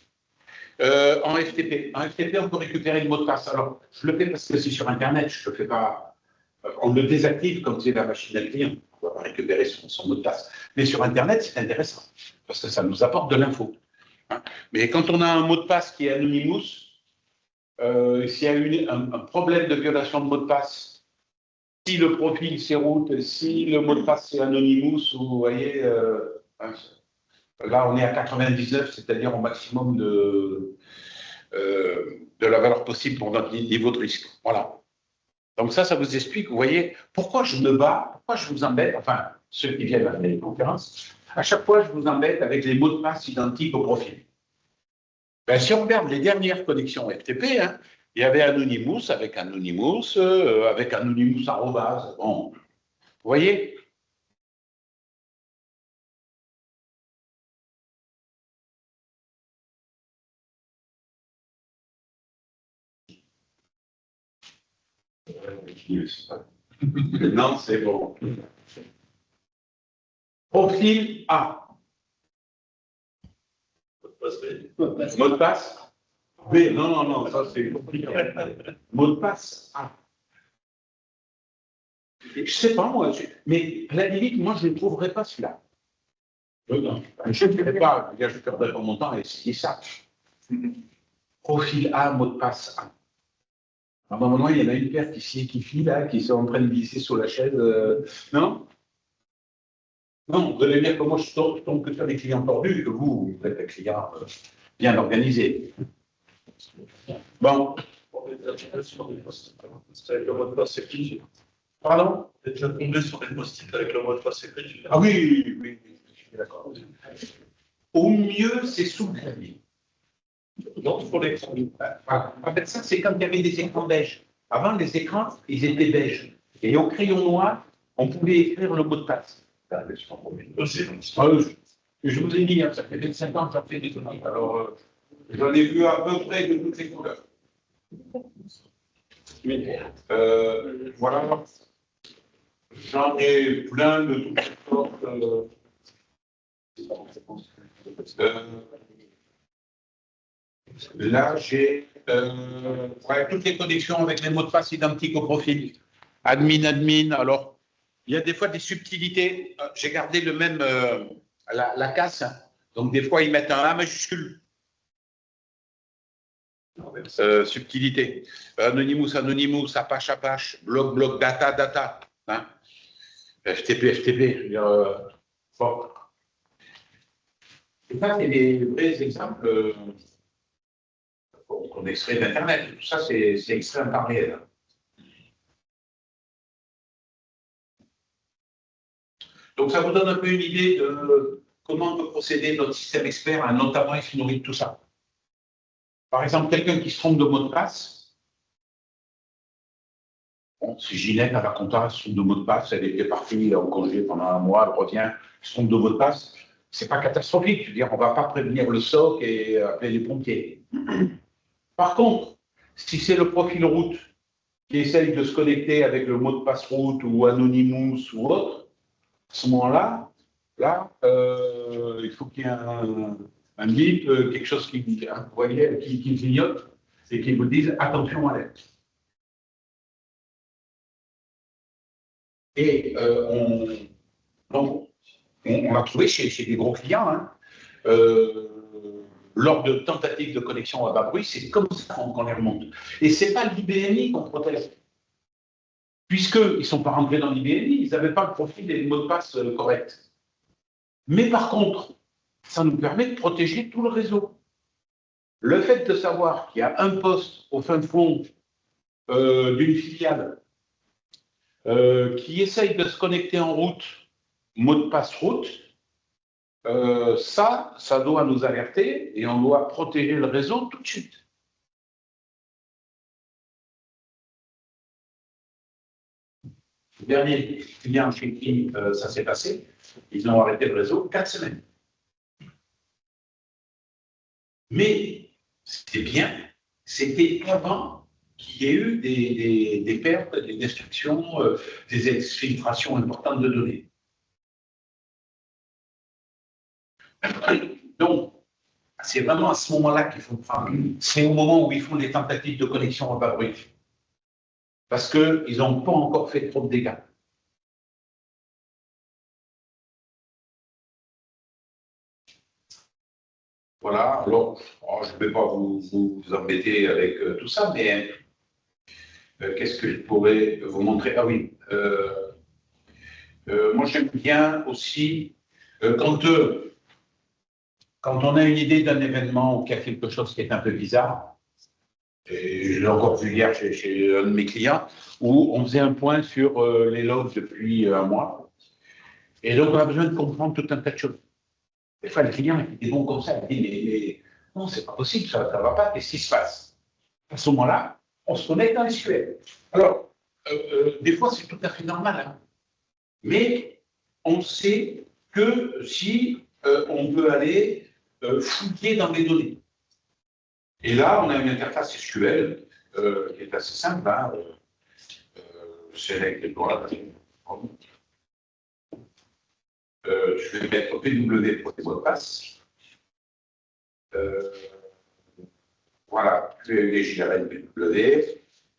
en FTP. En FTP, on peut récupérer le mot de passe. Alors, je le fais parce que c'est sur Internet, je le fais pas. On le désactive comme c'est la machine à client. va récupérer son mot de passe. Mais sur Internet, c'est intéressant, parce que ça nous apporte de l'info. Hein. Mais quand on a un mot de passe qui est Anonymous, s'il y a un problème de violation de mot de passe, si le profil c'est root, si le mot de passe c'est Anonymous, vous voyez, là on est à 99, c'est-à-dire au maximum de la valeur possible pour notre niveau de risque. Voilà. Donc ça vous explique, vous voyez, pourquoi je me bats, pourquoi je vous embête, enfin, ceux qui viennent à les conférences, à chaque fois je vous embête avec les mots de passe identiques au profil. Ben, si on regarde les dernières connexions FTP, hein, il y avait Anonymous avec Anonymous, avec Anonymous arrobase. Bon, vous voyez? Non, c'est bon. Profil A. Mot de passe B. Non, ça c'est compliqué. Mot de passe A. Je ne sais pas, moi, mais à la limite, moi, je ne trouverai pas celui-là. Je ne ferai pas, je perdrai pas mon temps à essayer ça. Profil A, mot de passe A. À un moment, il y en a une paire qui file, là, qui sont en train de glisser sur la chaise. Non? Non, vous allez dire que moi, je tombe que sur des clients tordus, et que vous êtes un client bien organisé. Bon. Avec le mot de passe écrit. Pardon? Vous êtes déjà tombé sur des post-it avec le mot de passe écrit. Ah oui, je suis d'accord. Au mieux, c'est sous le clavier. Non, il faut l'écran. En fait, ça, c'est quand il y avait des écrans beiges. Avant, les écrans, ils étaient beiges. Et au crayon noir, on pouvait écrire le mot de passe. Je vous ai dit, hein, ça fait 25 ans que j'en fais des conneries. Alors, j'en ai vu à peu près de toutes les couleurs. Voilà. J'en ai plein de toutes sortes. Là, j'ai toutes les connexions avec les mots de passe identiques au profil. Admin. Alors, il y a des fois des subtilités. J'ai gardé le même, la casse. Hein. Donc, des fois, ils mettent un A majuscule. Subtilité. Anonymous, Apache, bloc, data. Hein. FTP. Je veux dire, bon. Et ça, c'est des vrais exemples qu'on extrait d'Internet. Tout ça, c'est extrait en temps réel. Donc, ça vous donne un peu une idée de comment peut procéder notre système expert, notamment il se nourrit de tout ça. Par exemple, quelqu'un qui se trompe de mot de passe. Bon, c'est Ginette à la compta, se trompe de mot de passe, elle était partie en congé pendant un mois, elle revient, se trompe de mot de passe. C'est pas catastrophique, je veux dire, on ne va pas prévenir le SOC et appeler les pompiers. Par contre, si c'est le profil route qui essaye de se connecter avec le mot de passe route ou Anonymous ou autre, à ce moment-là, il faut qu'il y ait un bip, quelque chose qui clignote et qui vous dise attention à l'aide. Et on l'a trouvé chez des gros clients, hein, lors de tentatives de connexion à bas bruit, c'est comme ça qu'on les remonte. Et ce n'est pas l'IBMI qu'on protège. Puisqu'ils ne sont pas rentrés dans l'IBMI, ils n'avaient pas le profil et le mot de passe correct. Mais par contre, ça nous permet de protéger tout le réseau. Le fait de savoir qu'il y a un poste au fin fond d'une filiale qui essaye de se connecter en route, mot de passe route, ça doit nous alerter et on doit protéger le réseau tout de suite. Le dernier client chez qui ça s'est passé, ils ont arrêté le réseau 4 semaines. Mais c'était bien, c'était avant qu'il y ait eu des pertes, des destructions, des exfiltrations importantes de données. Donc, c'est vraiment à ce moment-là qu'il faut prendre. C'est au moment où ils font des tentatives de connexion en bas bruit. Parce qu'ils n'ont pas encore fait trop de dégâts. Voilà, alors, je ne vais pas vous embêter avec tout ça, mais qu'est-ce que je pourrais vous montrer? Ah oui, moi j'aime bien aussi, quand on a une idée d'un événement ou qu'il y a quelque chose qui est un peu bizarre, et je l'ai encore vu hier chez un de mes clients, où on faisait un point sur les logs depuis un mois, et donc on a besoin de comprendre tout un tas de choses. Des fois, le client il est bon comme ça, il dit mais non, c'est pas possible, ça ne va pas, qu'est-ce qui se passe? À ce moment-là, on se connecte dans les SQL. Alors, des fois, c'est tout à fait normal, hein, mais on sait que si on veut aller fouiller dans les données. Et là, on a une interface SQL qui est assez simple. Hein, select, voilà. Je vais mettre PW pour les mots de passe. Voilà, QLGRN PW.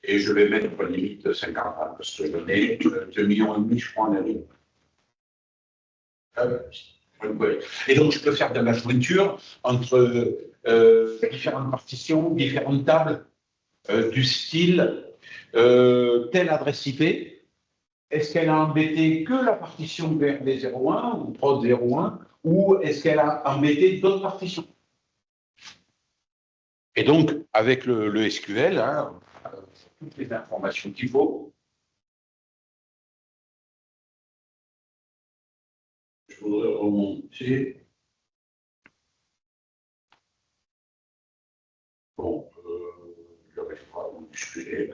Et je vais mettre limite 50 parce que j'en ai 2,5 millions, je crois, en année. Et donc, je peux faire de la jointure entre différentes partitions, différentes tables, du style telle adresse IP. Est-ce qu'elle a embêté que la partition vers les 01 ou prod 01 ou est-ce qu'elle a embêté d'autres partitions? Et donc, avec le SQL, hein, toutes les informations qu'il faut. Je voudrais remonter. Bon, je n'arrive pas à bousculer.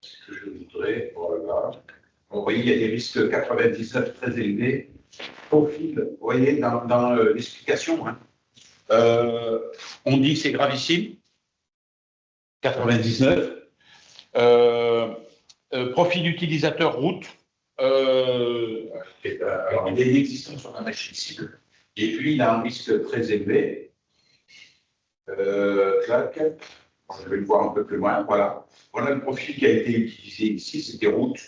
Ce que je voudrais, voilà. Vous voyez, il y a des risques 99 très élevés. Profil, vous voyez, dans l'explication, hein. On dit que c'est gravissime, 99. Profil utilisateur route, alors il est inexistant sur la machine cible, et puis il a un risque très élevé. Clac, je vais le voir un peu plus loin, voilà. Voilà le profil qui a été utilisé ici, c'était route,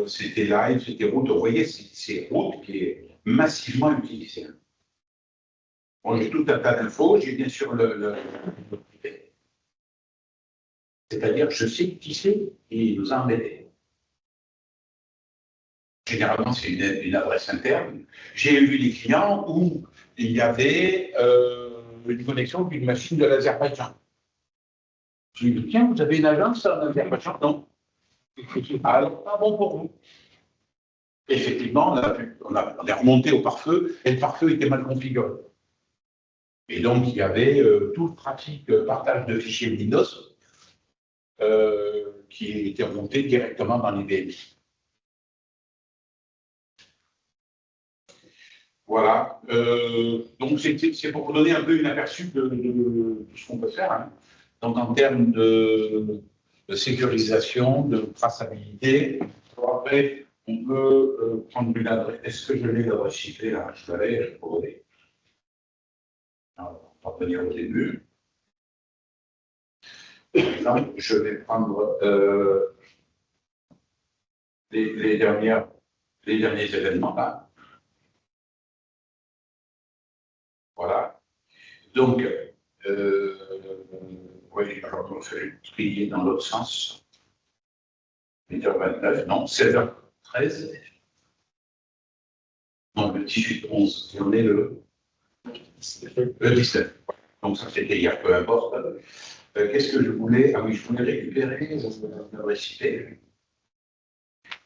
c'était live, c'était route. Vous voyez, c'est route qui est massivement utilisé. Bon, j'ai tout un tas d'infos, j'ai bien sûr le c'est-à-dire je sais qui c'est qui nous a embêtés. Généralement, c'est une adresse interne. J'ai vu des clients où il y avait une connexion d'une machine de l'Azerbaïdjan. Je lui ai dit, tiens, vous avez une agence en Azerbaïdjan? Non. Alors, pas bon pour vous. Effectivement, on est remonté au pare-feu et le pare-feu était mal configuré. Et donc, il y avait tout le trafic partage de fichiers Windows qui était remonté directement dans les VMI. Voilà. Donc, c'est pour vous donner un peu une aperçu de ce qu'on peut faire. Hein. Donc, en termes de sécurisation, de traçabilité, après, on peut prendre une adresse. Est-ce que je l'ai l'adresse chiffrée là? Je l'avais, je pourrais. On va revenir au début. Donc, je vais prendre les derniers événements là. Voilà. Donc, oui, alors on fait trier dans l'autre sens. 8h29, non, 16h13. Non, le 18-11, et on est le 19. Donc ça c'était hier, peu importe. Qu'est-ce que je voulais? Ah oui, je voulais récupérer l'adresse IP.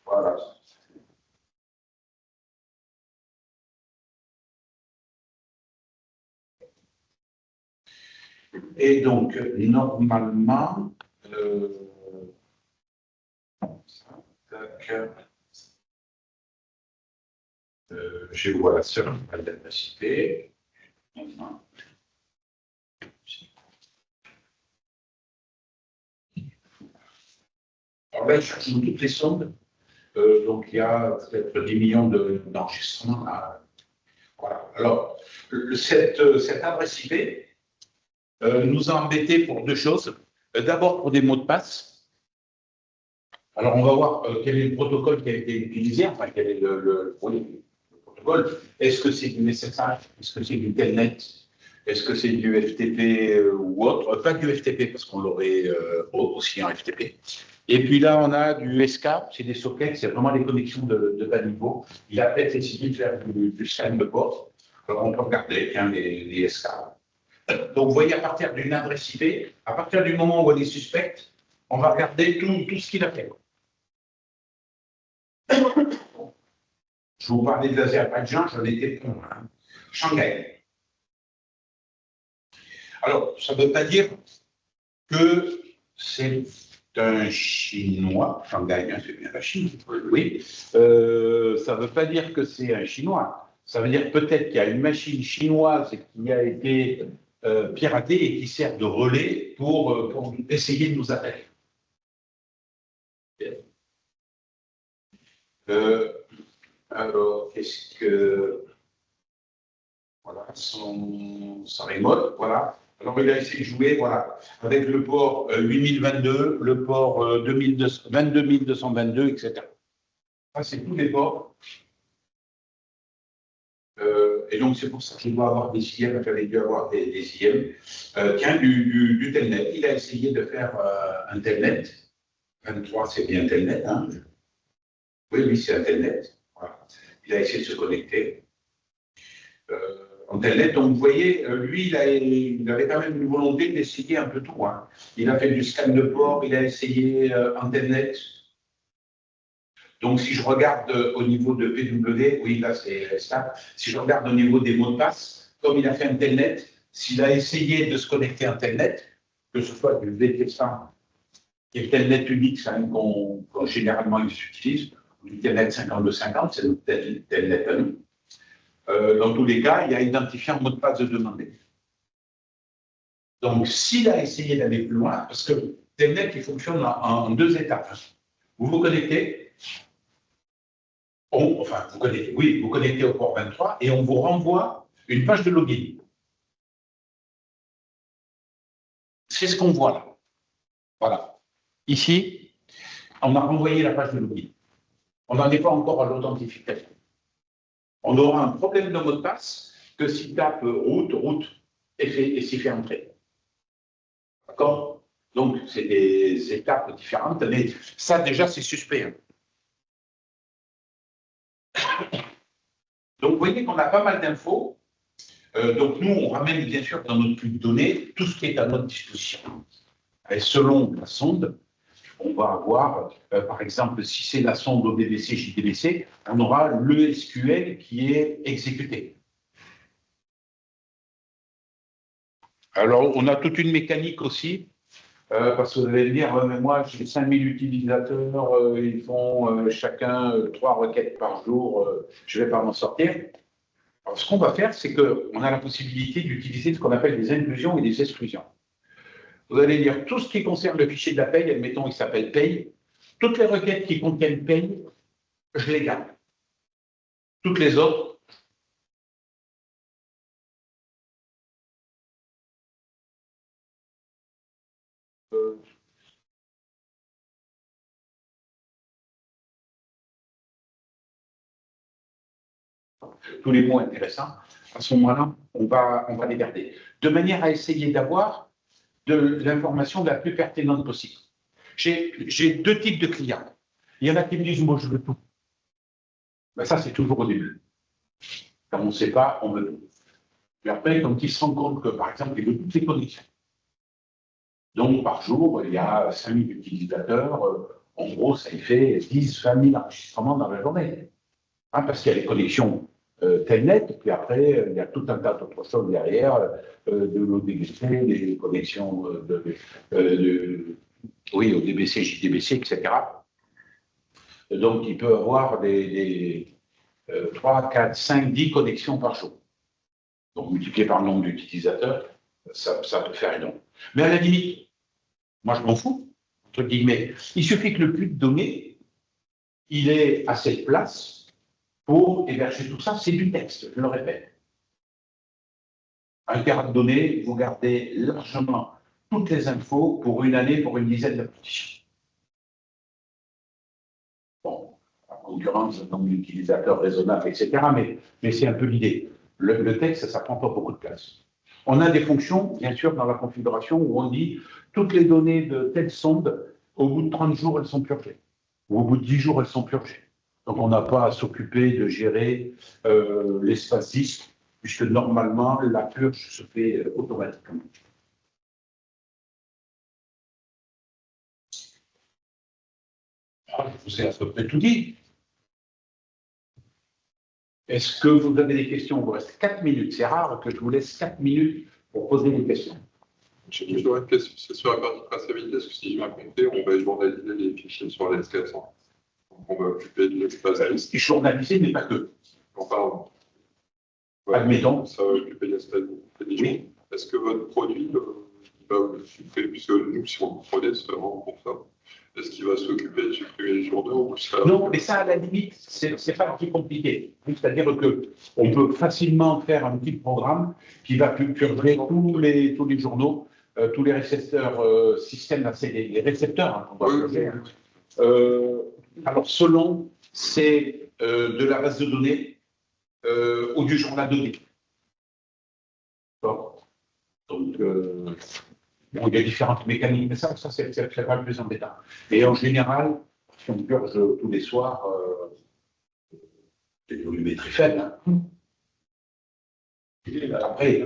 Voilà. Et donc, normalement, je vois la seule l'adresse IP. Alors là, je cherche toutes les sondes. Donc, il y a peut-être 10 millions d'enregistrements. Voilà. Alors, cette adresse IP nous a embêtés pour deux choses. D'abord, pour des mots de passe. Alors, on va voir quel est le protocole qui a été utilisé, enfin, quel est le protocole protocole. Est-ce que c'est du SSH? Est-ce que c'est du Telnet? Est-ce que c'est du FTP ou autre? Pas du FTP, parce qu'on l'aurait aussi en FTP. Et puis là, on a du SK, c'est des sockets, c'est vraiment les connexions de bas niveau. Il a peut-être essayé de faire du scan de port. Alors, on peut regarder tiens, les SK. Donc, vous voyez, à partir d'une adresse IP, à partir du moment où elle est suspecte, on va regarder tout ce qu'il a fait. Je vous parlais de l'Azerbaïdjan, j'en étais pour Shanghai. Alors, ça ne veut pas dire que c'est un Chinois, Shanghai, hein, c'est bien la Chine, oui. Ça ne veut pas dire que c'est un Chinois. Ça veut dire peut-être qu'il y a une machine chinoise qui a été piratée et qui sert de relais pour essayer de nous attaquer. Alors, qu'est-ce que... Voilà, son remote, voilà. Alors, il a essayé de jouer, voilà, avec le port 8022, le port 22222, etc. Ça, c'est tous les ports. Et donc, c'est pour ça que je dois avoir des IM, j'avais dû avoir des IM. Tiens, du Telnet. Il a essayé de faire un Telnet. 23, c'est bien Telnet, hein? Oui, c'est un Telnet. Voilà. Il a essayé de se connecter. En Telnet. Donc, vous voyez, lui, il avait quand même une volonté d'essayer un peu tout. Hein. Il a fait du scan de port, il a essayé en Telnet. Donc, si je regarde au niveau de PW, oui, là, c'est ça. Si je regarde au niveau des mots de passe, comme il a fait un Telnet, s'il a essayé de se connecter en Telnet, que ce soit du VT100, qui est Telnet Unix hein, qu'on généralement ils utilisent, ou du Telnet 5250, c'est notre Telnet à nous. Dans tous les cas, il a identifié un mot de passe de demandé. Donc, s'il a essayé d'aller plus loin, parce que Telnet, il fonctionne en deux étapes. Vous vous connectez, vous connectez au port 23 et on vous renvoie une page de login. C'est ce qu'on voit là. Voilà. Ici, on a renvoyé la page de login. On n'en est pas encore à l'authentification. On aura un problème de mot de passe que s'il tape route, et s'y fait entrer. D'accord? Donc, c'est des étapes différentes, mais ça, déjà, c'est suspect. Hein. Donc, vous voyez qu'on a pas mal d'infos. Donc, nous, on ramène, bien sûr, dans notre flux de données, tout ce qui est à notre disposition. Et selon la sonde, on va avoir, par exemple, si c'est la sonde ODBC, JDBC, on aura le SQL qui est exécuté. Alors, on a toute une mécanique aussi, parce que vous allez me dire, mais moi, j'ai 5000 utilisateurs, ils font chacun 3 requêtes par jour, je ne vais pas m'en sortir. Alors, ce qu'on va faire, c'est qu'on a la possibilité d'utiliser ce qu'on appelle des inclusions et des exclusions. Vous allez dire tout ce qui concerne le fichier de la paye, admettons, il s'appelle paye. Toutes les requêtes qui contiennent paye, je les garde. Toutes les autres, tous les mots intéressants, à ce moment-là, on va les garder. De manière à essayer d'avoir de l'information la plus pertinente possible. J'ai deux types de clients. Il y en a qui me disent, moi, je veux tout. Ben, ça, c'est toujours au début. Quand on ne sait pas, on veut tout. Mais après, quand ils se rendent compte que, par exemple, il veut toutes les connexions. Donc, par jour, il y a 5000 utilisateurs. En gros, ça fait 10-20 000 enregistrements dans la journée. Hein, parce qu'il y a les connexions Telnet, puis après, il y a tout un tas d'autres choses derrière, de l'ODBC, des connexions ODBC, JDBC, etc. Donc, il peut avoir des 3, 4, 5, 10 connexions par jour. Donc, multiplié par le nombre d'utilisateurs, ça peut faire énorme. Mais à la limite, moi, je m'en fous, entre guillemets. Il suffit que le flux de données, il ait assez de place pour héberger tout ça. C'est du texte, je le répète. Un tera de données, vous gardez largement toutes les infos pour une année, pour une dizaine d'applications. Bon, concurrence, un nombre d'utilisateurs raisonnable, etc. Mais c'est un peu l'idée. Le texte, ça prend pas beaucoup de place. On a des fonctions, bien sûr, dans la configuration où on dit toutes les données de telle sonde, au bout de 30 jours, elles sont purgées. Ou au bout de 10 jours, elles sont purgées. Donc, on n'a pas à s'occuper de gérer l'espace disque, puisque normalement, la purge se fait automatiquement. Je vous ai à peu près tout dit. Est-ce que vous avez des questions? Il vous reste 4 minutes. C'est rare que je vous laisse 4 minutes pour poser des questions. J'aurais une question, c'est sur la partie traçabilité, parce que si j'ai bien compris, on va journaliser les fichiers sur les S400. Donc on va occuper de l'espace disque. Journaliser, mais pas que. Enfin, admettons. Ça va occuper l'espace disque. Oui. Est-ce que votre produit va supprimer, puisque nous, si on le prenait, c'est vraiment pour ça. Est-ce qu'il va s'occuper de supprimer les journaux ou ça... Non, mais ça, à la limite, c'est pas si compliqué. C'est-à-dire qu'on peut facilement faire un petit programme qui va purger tous les journaux, tous les récepteurs système, c'est les récepteurs hein, qu'on va purger. Hein. Alors, selon, c'est de la base de données ou du journal donné. Bon. Donc, bon, il y a différentes mécaniques, mais ça c'est pas le plus embêtant. Et en général, si on purge tous les soirs, c'est volumétrie faible. Hein. Après,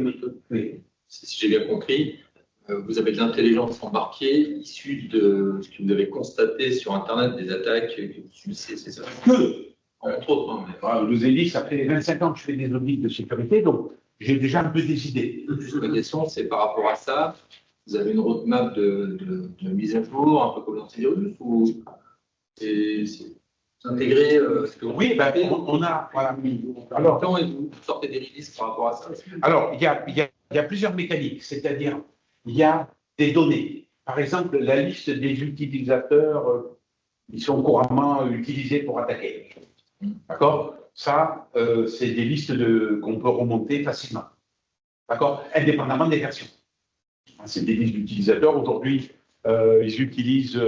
oui. Si j'ai bien compris, vous avez de l'intelligence embarquée issue de ce que vous avez constaté sur Internet, des attaques que vous subissez, c'est ça? Entre autres. Hein, mais... Je vous ai dit, ça fait 25 ans que je fais des audits de sécurité, donc j'ai déjà un peu des idées. Juste ma question, c'est par rapport à ça, vous avez une roadmap de mise à jour, un peu comme l'antivirus, ou c'est intégré oui, ben, on a. Voilà. Alors, quand vous sortez des releases par rapport à ça? Alors, il y a plusieurs mécaniques, c'est-à-dire, il y a des données. Par exemple, la liste des utilisateurs qui sont couramment utilisés pour attaquer. D'accord? Ça, c'est des listes qu'on peut remonter facilement. D'accord? Indépendamment des versions. C'est des listes d'utilisateurs. Aujourd'hui, ils utilisent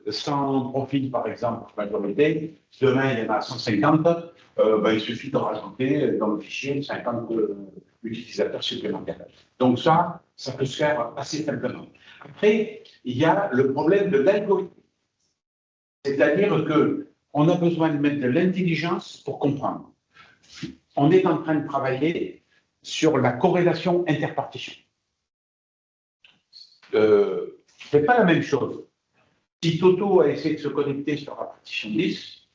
100 profils, par exemple, majorité. Demain, il y en a 150. Il suffit de rajouter dans le fichier 50 utilisateurs supplémentaires. Donc ça peut se faire assez simplement. Après, il y a le problème de l'algorithme. C'est-à-dire qu'on a besoin de mettre de l'intelligence pour comprendre. On est en train de travailler sur la corrélation interpartition. C'est pas la même chose. Si Toto a essayé de se connecter sur la partition 10,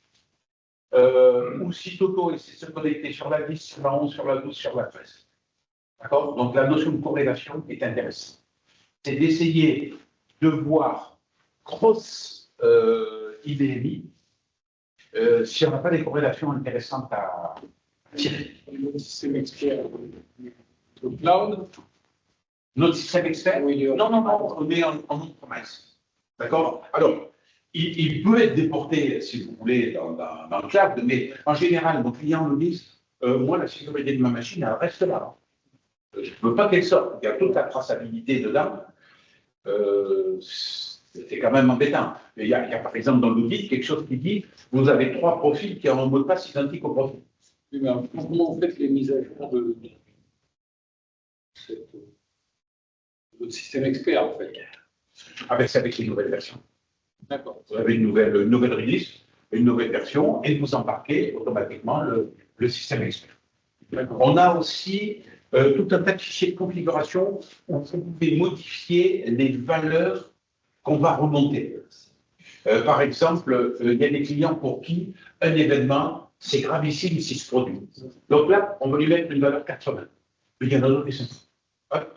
ou si Toto essaie de se connecter sur la 10, sur la 11, sur la 12, sur la 13. D'accord? Donc la notion de corrélation est intéressante. C'est d'essayer de voir cross IBMI si on n'a pas des corrélations intéressantes à tirer. Notre système expert au cloud. Notre système expert? Oui, non, on est en on-premise. D'accord? Alors, il peut être déporté, si vous voulez, dans le cloud, mais en général, nos clients nous disent moi, la sécurité de ma machine, elle reste là. Je ne veux pas qu'elle sorte. Il y a toute la traçabilité dedans. C'est quand même embêtant. Il y a, par exemple, dans l'audit, quelque chose qui dit vous avez 3 profils qui ont un mot de passe identique au profil. Oui, mais comment vous faites les mises à jour de votre système expert, en fait? C'est avec les nouvelles versions. D'accord. Vous avez une nouvelle release, une nouvelle version, et vous embarquez automatiquement le système expert. On a aussi tout un tas de fichiers de configuration où vous pouvez modifier les valeurs qu'on va remonter. Par exemple, il y a des clients pour qui un événement, c'est gravissime s'il se produit. Donc là, on va lui mettre une valeur 80. Il y en a d'autres qui sont.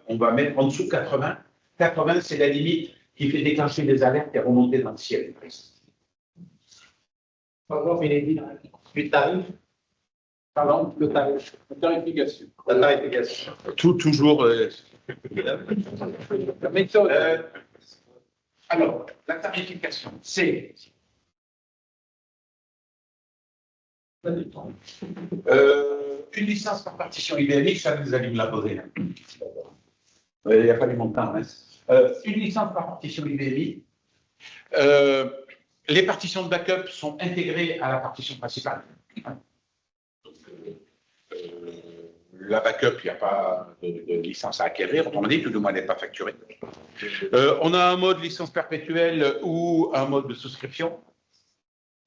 On va mettre en dessous de 80. 80, c'est la limite qui fait déclencher des alertes et remonter dans le ciel. Pardon, le tarif. Pardon, le tarif. La tarification. La tarification. Toujours. La méthode. Alors, la tarification, c'est une licence par partition IBMI, ça vous allez me la poser. Il n'y a pas les montants. Hein. Une licence par partition IBMI, les partitions de backup sont intégrées à la partition principale. Donc, la backup, il n'y a pas de licence à acquérir, autrement dit, tout du moins, elle n'est pas facturée. On a un mode licence perpétuelle ou un mode de souscription.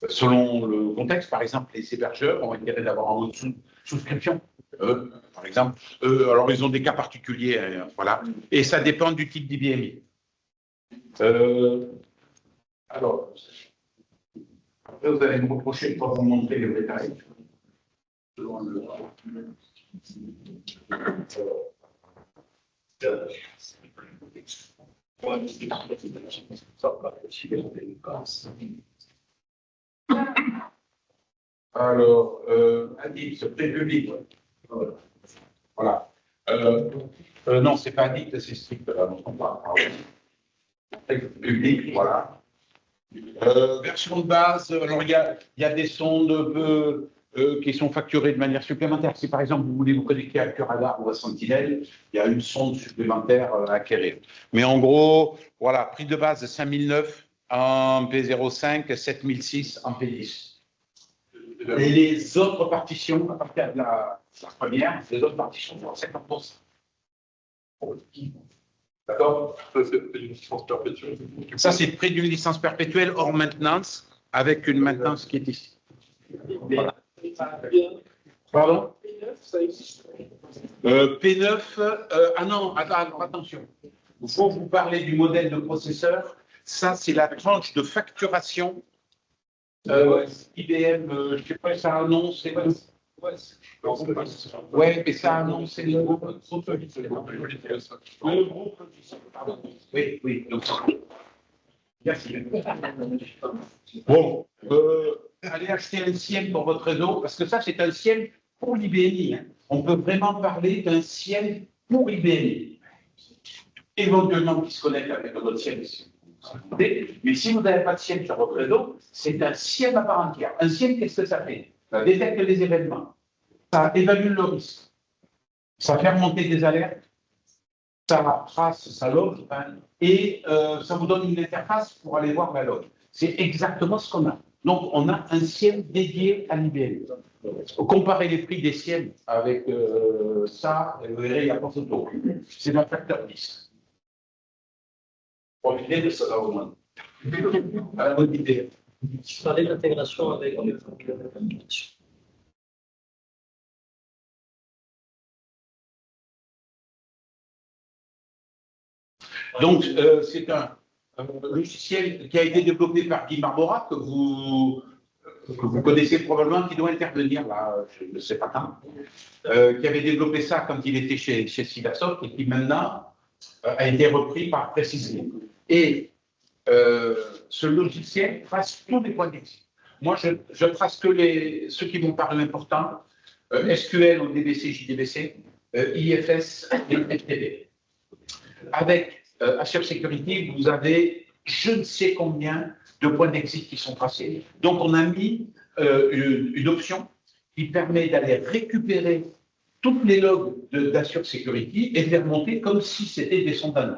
Selon le contexte, par exemple, les hébergeurs ont intérêt d'avoir un mode souscription. Par exemple, alors ils ont des cas particuliers, voilà, et ça dépend du type d'IBMI. Alors, après vous allez me reprocher de ne pas vous montrer les vrais tarifs. Selon le... Alors, addict, prix public. Voilà. Non, c'est pas addict, c'est strict. Là, on parle. Public, voilà. Version de base, alors il y a des sondes qui sont facturées de manière supplémentaire. Si par exemple vous voulez vous connecter à Curadar ou à Sentinel, il y a une sonde supplémentaire à acquérir. Mais en gros, voilà, prix de base 5009 en P05, 7006 en P10. Et les autres partitions, à partir de la première, les autres partitions sont 50%. D'accord? Ça, c'est une licence perpétuelle. Ça, c'est le prix d'une licence perpétuelle hors maintenance, avec une maintenance qui est ici. Voilà. Pardon? P9, ah non, alors attention. Il faut vous parler du modèle de processeur. Ça, c'est la tranche de facturation. IBM, je ne sais pas, ça annonce. Ouais, mais ça annonce le groupe. Le groupe. Oui, oui. Donc, merci. Bon, allez acheter un SIEM pour votre réseau, parce que ça, c'est un SIEM pour l'IBMI. Hein. On peut vraiment parler d'un SIEM pour l'IBMI. Éventuellement, qui se connecte avec notre SIEM. Mais si vous n'avez pas de SIEM sur votre réseau, c'est un SIEM à part entière. Un SIEM, qu'est-ce que ça fait? Ça détecte les événements, ça évalue le risque, ça fait remonter des alertes, ça trace, ça log, hein, et ça vous donne une interface pour aller voir la log. C'est exactement ce qu'on a. Donc, on a un SIEM dédié à l'IBM. Comparez les prix des SIEM avec ça, vous verrez, il n'y a pas photo. C'est d'un facteur 10. Profitez de ça là au moins. À la bonne idée. Tu parlais d'intégration avec Donc, c'est un logiciel qui a été développé par Guy Barbora, que vous connaissez probablement, qui doit intervenir là, je ne sais pas quand, qui avait développé ça quand il était chez Sidasoft et qui maintenant a été repris par Precisely. Et ce logiciel trace tous les points d'exit. Moi, je trace que ceux qui m'ont paru importants, SQL ou DBC, JDBC, IFS et FTP. Avec Assure Security, vous avez je ne sais combien de points d'exit qui sont tracés. Donc, on a mis une option qui permet d'aller récupérer toutes les logs d'Assure Security et de les remonter comme si c'était des sondes à nous.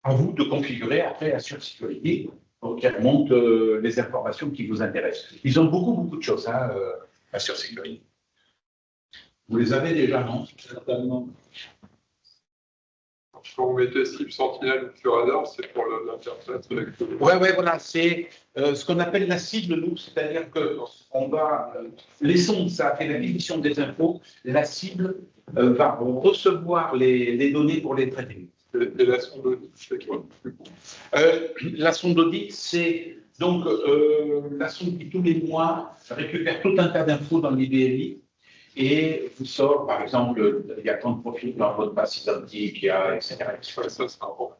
À vous de configurer après Assure Security pour qu'ils remontent les informations qui vous intéressent. Ils ont beaucoup de choses, hein, Assure Security. Vous les avez déjà, non? Certainement. Quand vous mettez cible Sentinel ou Curadar, c'est pour l'interface avec. Ouais, voilà, c'est ce qu'on appelle la cible, nous, c'est-à-dire que on va, les sondes, ça fait la définition des infos, la cible va recevoir les données pour les traiter. Et la sonde d'audit, c'est quoi? La sonde d'audit, c'est donc la sonde qui tous les mois récupère tout un tas d'infos dans l'IBMI et vous sort, par exemple, il y a tant de profils dans votre base identique, il y a, etc. Ça, c'est important.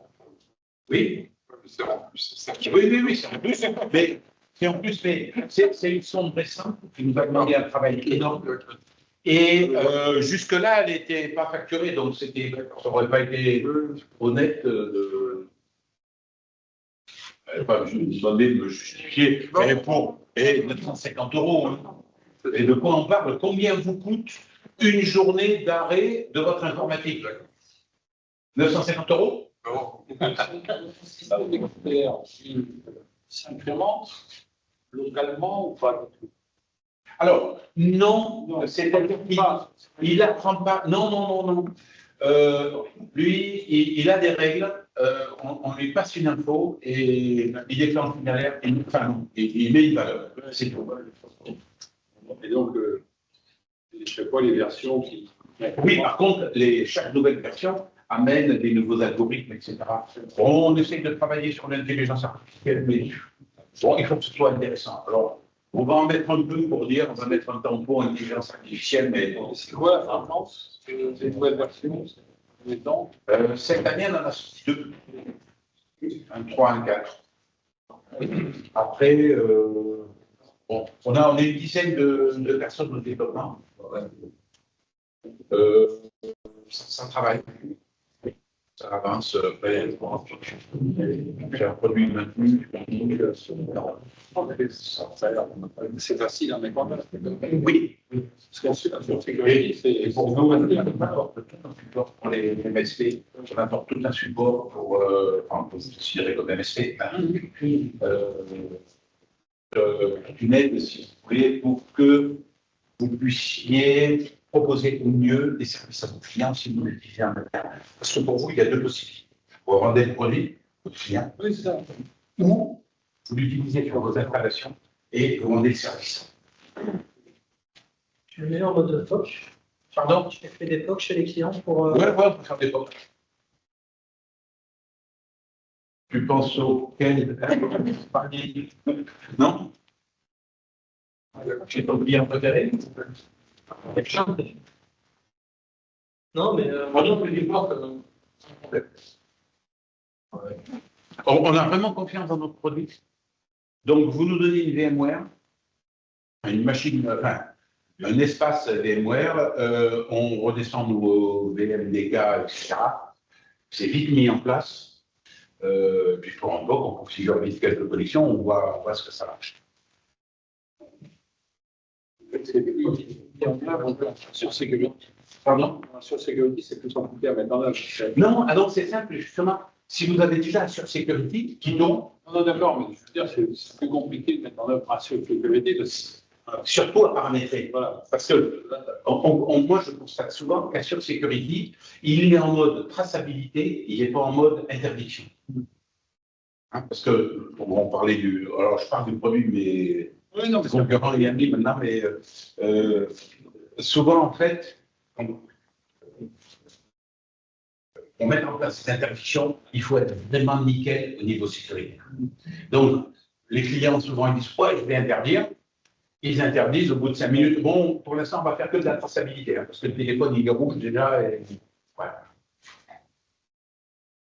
Oui. C'est en plus. Oui, c'est en plus. Mais c'est en plus, mais c'est une sonde récente qui nous a demandé un travail énorme. Et jusque-là, elle n'était pas facturée, donc ça n'aurait pas été honnête je me demandais de me justifier. Et 950 €. Hein. Et de quoi on parle? Combien vous coûte une journée d'arrêt de votre informatique? 950 €? Non. Si ça s'incrémente localement ou pas du tout? Alors, non, c'est-à-dire qu'il n'apprend pas. Non, non, non, non. Lui, il a des règles. On lui passe une info et il déclenche une alerte. Il met une valeur. C'est tout. Et donc, chaque fois, les versions qui. Oui, par contre, chaque nouvelle version amène des nouveaux algorithmes, etc. Bon, on essaie de travailler sur l'intelligence artificielle, mais bon, il faut que ce soit intéressant. Alors, on va en mettre un peu pour dire, on va mettre un tampon intelligence artificielle, mais C'est quoi la tendance des nouvelles versions? cette année, on en a sorti 2. Un 3, un 4. Après, bon, on a une dizaine de personnes au développement. Ça travaille. Ça avance. J'ai un produit maintenu. C'est facile à mettre en place. Oui. Parce qu'ensuite, la sécurité, Et pour nous, on apporte tout un support pour les MSP. On apporte tout un support pour vous considérez comme MSP. Une aide, si vous voulez, pour que vous puissiez proposer au mieux des services à vos clients si vous l'utilisez en interne. Parce que pour vous, il y a 2 possibilités. Vous vendez le produit au client, ou vous l'utilisez sur vos installations et vous vendez le service. Tu le mets en mode POC. Pardon? Tu fais des POC chez les clients pour. Ouais, on peut faire des POC. Tu penses auquel? Non? J'ai ton client préféré? Non, mais. On a vraiment confiance dans notre produit. Donc, vous nous donnez une VMware, une machine, enfin, un espace VMware, on redescend nos VMDK, etc. C'est vite mis en place. Puis, pour un peu, on configure vite quelques connexions, on voit ce que ça marche. Sur sécurité. Pardon? Sur sécurité, c'est plus compliqué à mettre en œuvre. Non, alors c'est simple, justement. Si vous avez déjà Assure Security qui tombe. Non, d'accord, mais je veux dire, c'est plus compliqué de mettre en œuvre Assure Sécurité. Surtout à paramétrer. Voilà. Parce que moi, je constate souvent qu'Assure Security, il est en mode traçabilité, il n'est pas en mode interdiction. Hein, parce que, on parlait du. Alors, je parle du produit, mais. Oui, non, mais le concurrent est mis maintenant, mais souvent, en fait, on met en place cette interdiction, il faut être vraiment nickel au niveau sécurité. Donc, les clients, souvent, ils disent, ouais, je vais interdire. Ils interdisent au bout de 5 minutes. Bon, pour l'instant, on va faire que de la traçabilité, hein, parce que le téléphone, il est rouge déjà. Et, voilà.